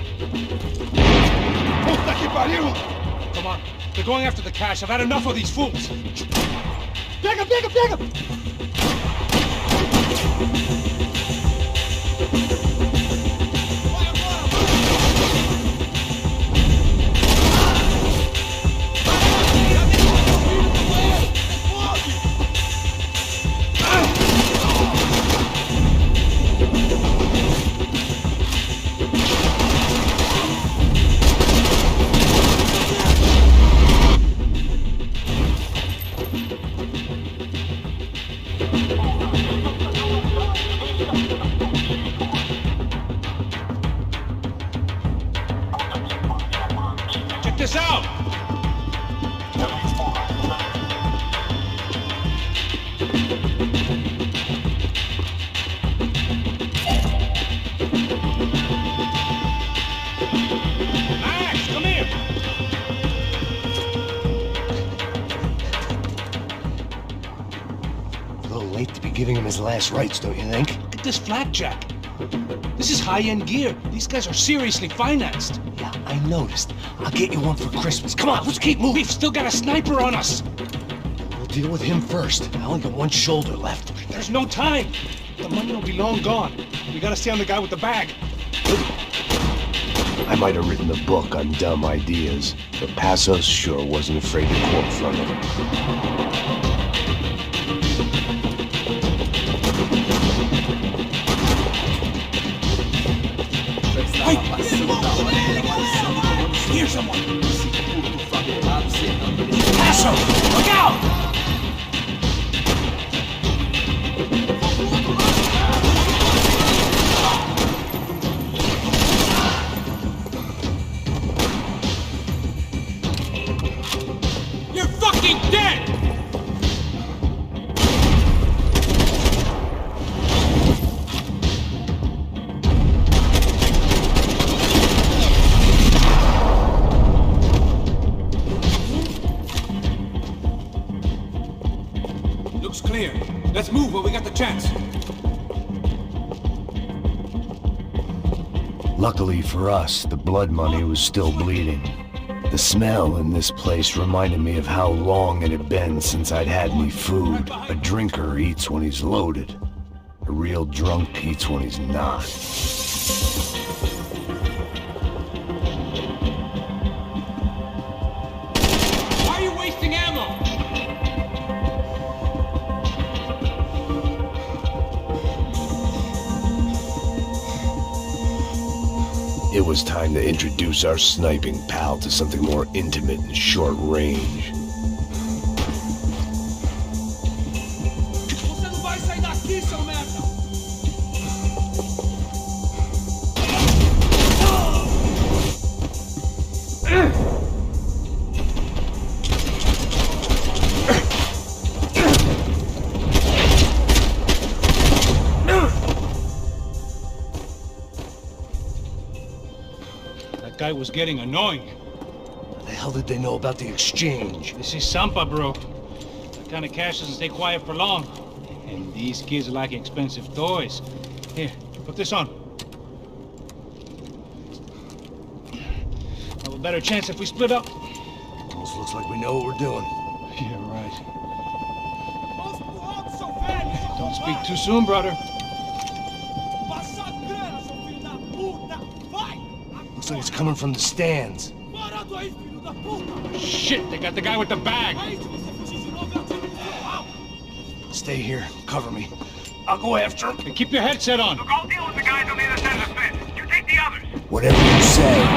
S5: Puta que pariu! Come on, they're going after the cash. I've had enough of these fools.
S4: Pega!
S5: Check this out! Max, come here!
S1: A little late to be giving him his last rites, don't you think?
S5: Look at this flapjack. This is high-end gear. These guys are seriously financed.
S1: Yeah, I noticed. I'll get you one for Christmas. Come on, let's keep moving.
S5: We've still got a sniper on us.
S1: We'll deal with him first. I only got one shoulder left.
S5: There's no time. The money will be long gone. We gotta stay on the guy with the bag.
S1: I might have written a book on dumb ideas, but Passos sure wasn't afraid to quote from it.
S5: Here's someone! Passo! Look out! You're fucking dead! Looks clear. Let's move while we got the chance.
S1: Luckily for us, the blood money was still bleeding. The smell in this place reminded me of how long it had been since I'd had any food. A drinker eats when he's loaded. A real drunk eats when he's not.
S4: Why are you wasting ammo?
S1: It was time to introduce our sniping pal to something more intimate and short range.
S4: Você não vai sair daqui, seu merda!
S2: That guy was getting annoying.
S1: How the hell did they know about the exchange?
S2: This is Sampa, bro. That kind of cash doesn't stay quiet for long. And these kids like expensive toys. Here, put this on. Have a better chance if we split up.
S1: Almost looks like we know what we're doing.
S2: Yeah, right. Don't speak too soon, brother.
S1: Looks like it's coming from the stands.
S2: Shit, they got the guy with the bag.
S1: Stay here. Cover me. I'll go after him.
S2: Hey, keep your headset on.
S21: Look, I'll deal with the guys on the other side of the fence. You take the others.
S1: Whatever you say.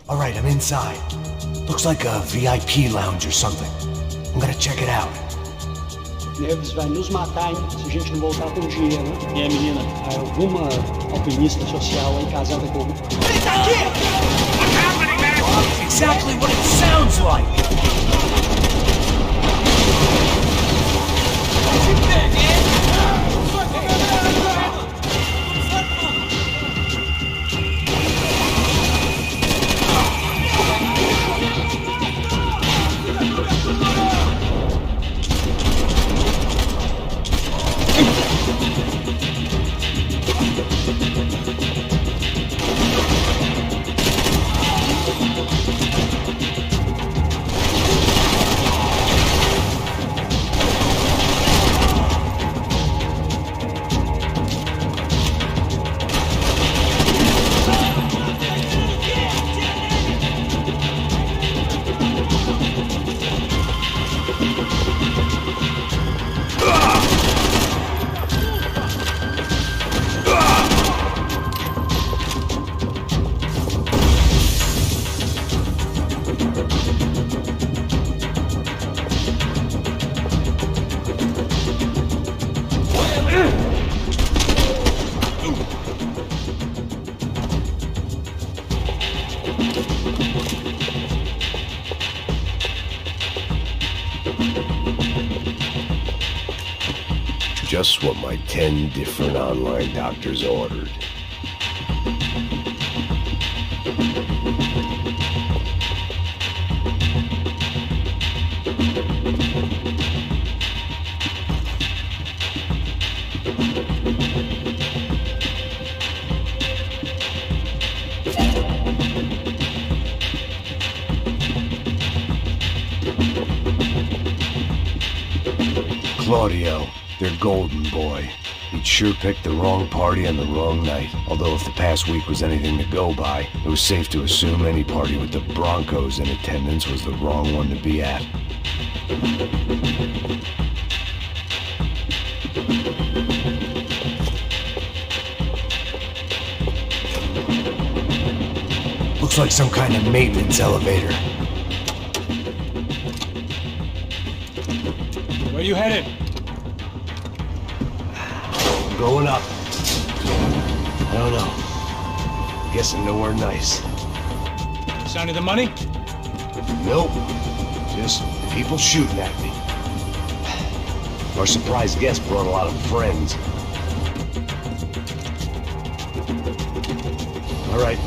S1: All right, I'm inside. Looks like a VIP lounge or something. I'm gonna check it out.
S22: Neves vai nos matar, hein, se a gente não voltar com dinheiro. E a menina? Alguma alpinista social aí casada com...
S1: Exactly what it sounds like! Just what my 10 different online doctors ordered. Claudio, their golden boy. He'd sure picked the wrong party on the wrong night. Although if the past week was anything to go by, it was safe to assume any party with the Broncos in attendance was the wrong one to be at. Looks like some kind of maintenance elevator.
S2: Where you headed?
S1: Going up. I don't know. Guessing nowhere nice.
S2: Sound of the money?
S1: Nope. Just people shooting at me. Our surprise guest brought a lot of friends. All right.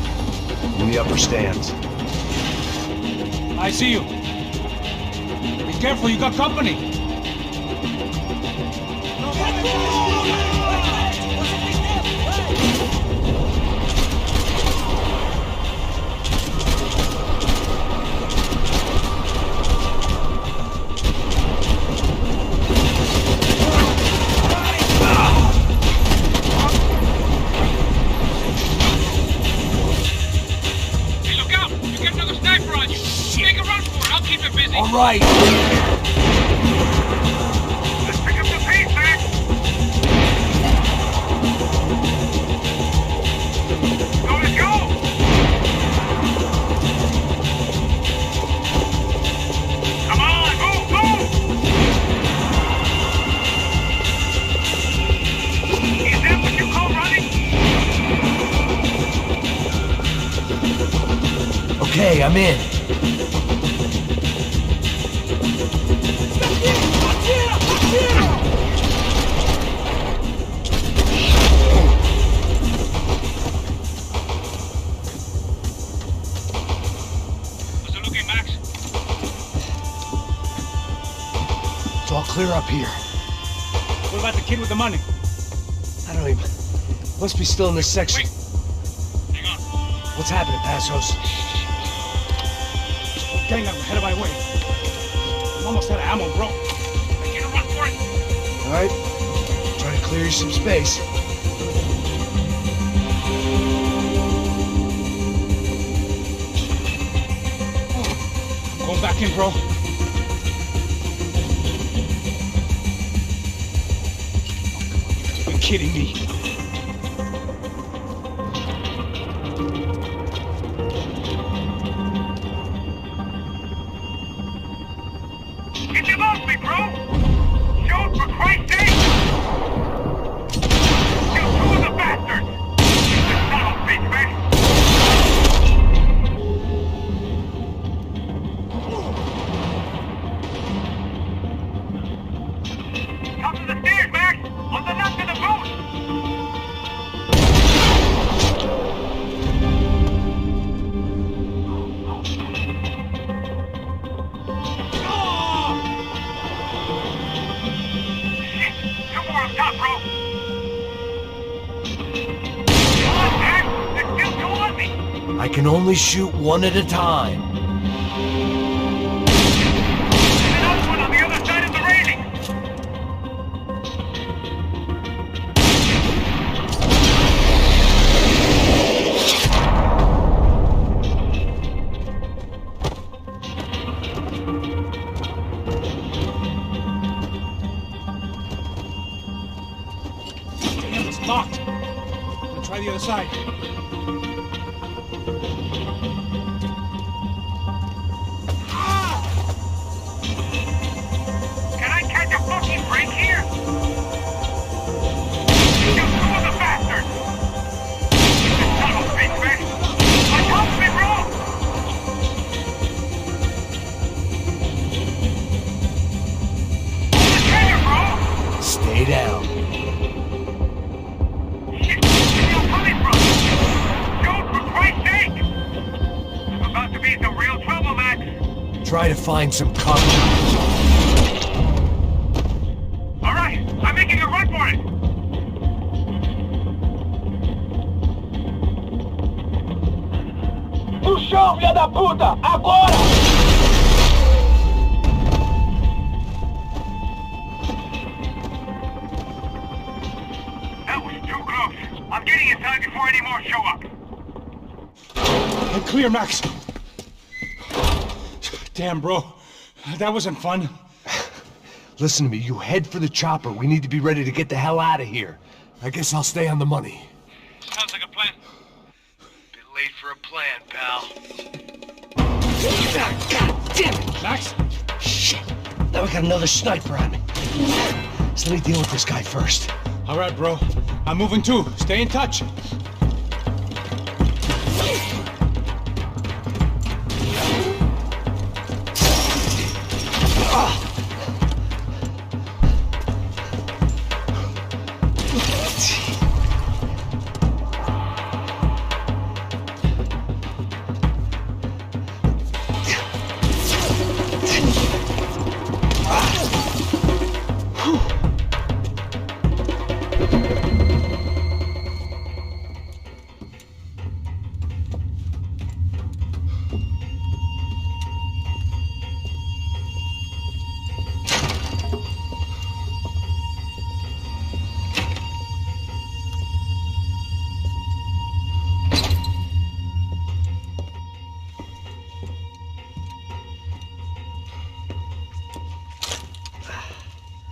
S1: In the upper stands.
S2: I see you. Be careful, you got company.
S1: All right.
S21: Let's pick up the pace, Max. Go, let's go. Come on, move, move. Is that what you call running?
S1: Okay, I'm in. It's all clear up here.
S2: What about the kid with the money?
S1: I don't even... Must be still in this section.
S21: Wait. Hang on.
S1: What's happening, Passos?
S2: Gang up ahead of my way. I'm almost out of ammo, bro.
S21: I can't run for it.
S1: All right. Try to clear you some space.
S2: I'm going back in, bro. You're kidding me.
S21: Get them off me, bro! Shoot, for Christ's sake! Kill two of the bastards! Son of a bitch, man! Top of the stairs, Max! On the left of the booth!
S1: I can only shoot one at a time.
S21: Another one on the other side of the railing!
S2: Damn, it's locked. I'm gonna try the other side.
S21: Can I catch a fucking break here?
S6: Stay down.
S21: Shit! Where are you coming from? Shoot, for Christ's sake! I'm about to be in some real trouble, Max.
S6: Try to find some cover.
S21: All right, I'm making a run for it.
S4: No chão, filha da puta! Agora!
S21: That was too close. I'm getting inside before any more show up.
S2: I'm clear, Max. Damn, bro. That wasn't fun.
S6: Listen to me, you head for the chopper. We need to be ready to get the hell out of here. I guess I'll stay on the money.
S21: Sounds like a plan.
S6: Bit late for a plan, pal.
S2: God damn it, Max!
S6: Shit. Now we got another sniper on me. So let me deal with this guy first.
S2: All right, bro. I'm moving too. Stay in touch.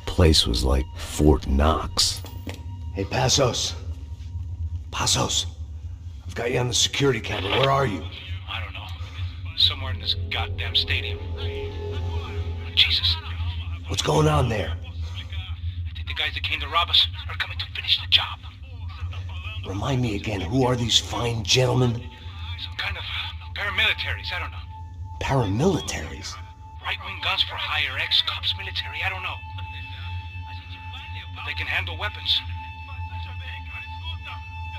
S1: Place was like Fort Knox.
S6: Hey, Passos. Passos. I've got you on the security camera. Where are you?
S2: I don't know. Somewhere in this goddamn stadium. Jesus.
S6: What's going on there?
S2: I think the guys that came to rob us are coming to finish the job.
S6: Remind me again, who are these fine gentlemen?
S2: Some kind of paramilitaries, I don't know.
S6: Paramilitaries?
S2: Right-wing guns for hire, ex-cops, military, I don't know. But they can handle weapons.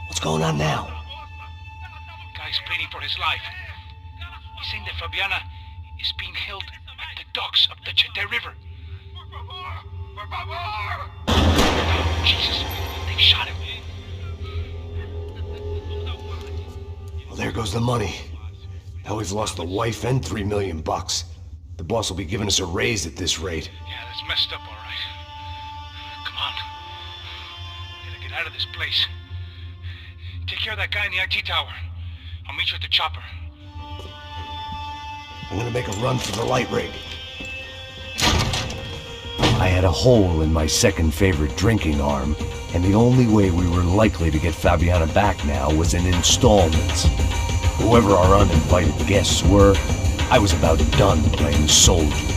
S6: What's going on now?
S2: Guy's pleading for his life. He's saying that Fabiana is being held at the docks of the Chete River. Jesus, they've shot him.
S6: Well, there goes the money. Now we've lost the wife and $3 million. The boss will be giving us a raise at this rate.
S2: Yeah, that's messed up, all right. Come on. We gotta get out of this place. Take care of that guy in the IT tower. I'll meet you at the chopper.
S6: I'm gonna make a run for the light rig.
S1: I had a hole in my second favorite drinking arm, and the only way we were likely to get Fabiana back now was in installments. Whoever our uninvited guests were, I was about done playing soldiers.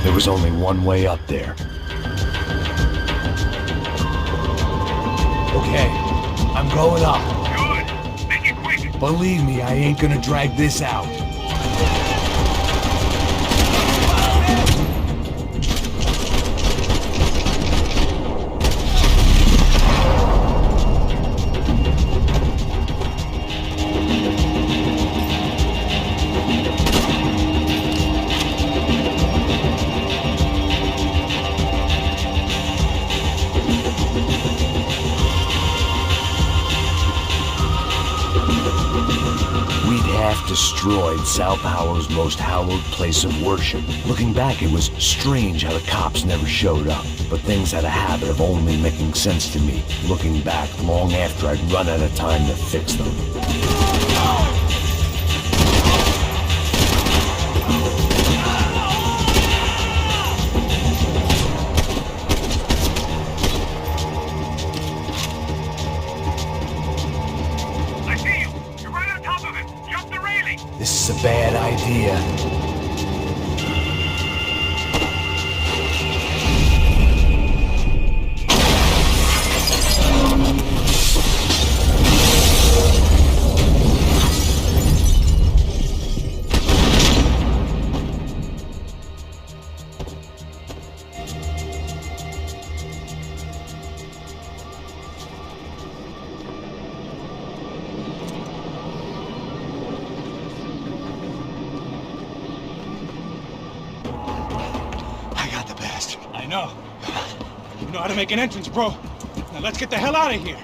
S1: There was only one way up there.
S6: Okay, I'm going up.
S21: Good. Make it quick.
S6: Believe me, I ain't gonna drag this out. destroyed São Paulo's most hallowed place of worship. Looking back, it was strange how the cops never showed up. But things had a habit of only making sense to me, looking back long after I'd run out of time to fix them. This is a bad idea.
S5: I know. You know how to make an entrance, bro. Now let's get the hell out of here.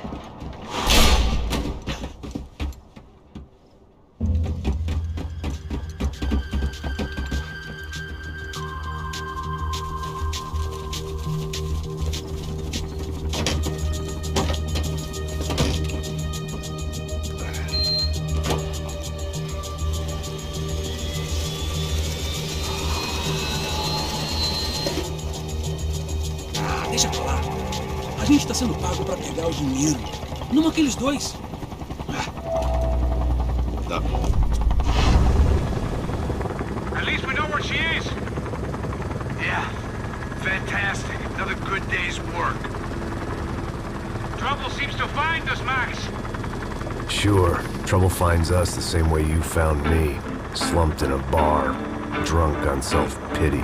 S4: Deixa pra lá. A gente tá sendo pago pra pegar o dinheiro. Não aqueles dois.
S21: At least we know where she is.
S9: Yeah. Fantastic. Another good day's work.
S21: Trouble seems to find us, Max.
S1: Sure. Trouble finds us the same way you found me. Slumped in a bar. Drunk on self-pity.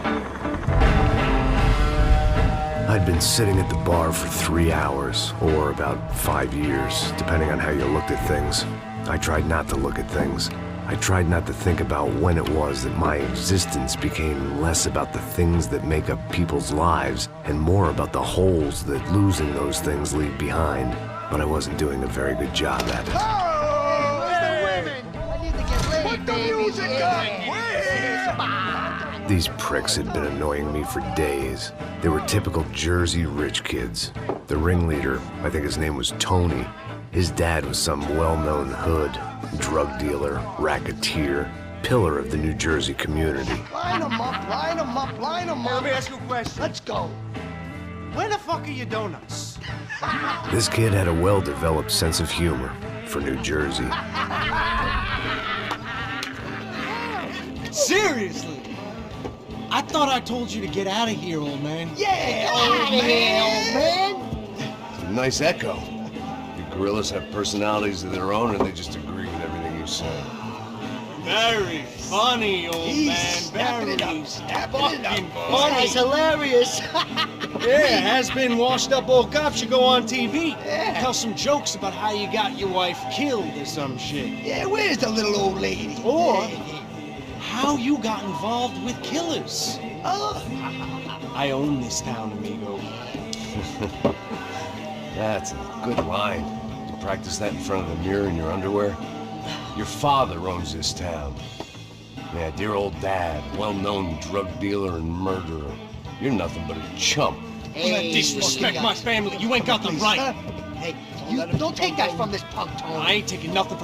S1: I'd been sitting at the bar for 3 hours, or about 5 years, depending on how you looked at things. I tried not to look at things. I tried not to think about when it was that my existence became less about the things that make up people's lives, and more about the holes that losing those things leave behind. But I wasn't doing a very good job at it. These pricks had been annoying me for days. They were typical Jersey rich kids. The ringleader, I think his name was Tony. His dad was some well-known hood, drug dealer, racketeer, pillar of the New Jersey community.
S10: Line them up, line them up, line them up.
S11: Let me ask you a question.
S10: Let's go.
S11: Where the fuck are your donuts?
S1: This kid had a well-developed sense of humor for New Jersey.
S7: Seriously? I thought I told you to get out of here, old man.
S10: Yeah, old man.
S6: It's a nice echo. You gorillas have personalities of their own, or they just agree with everything you say?
S7: Very funny, old man.
S10: Snapping it up, snapping it up.
S7: Funny.
S10: That's hilarious.
S7: Yeah, has-been washed-up old cop should go on TV. Yeah. Tell some jokes about how you got your wife killed or some shit.
S10: Yeah, where's the little old lady?
S7: Or how you got involved with killers. I own this town, amigo.
S6: That's a good line. You practice that in front of the mirror in your underwear? Your father owns this town. Yeah, dear old dad, well-known drug dealer and murderer. You're nothing but a chump.
S10: Hey,
S7: you disrespect my family. You ain't got the right.
S10: Hey, you don't take that from this punk, Tony.
S7: I ain't taking nothing from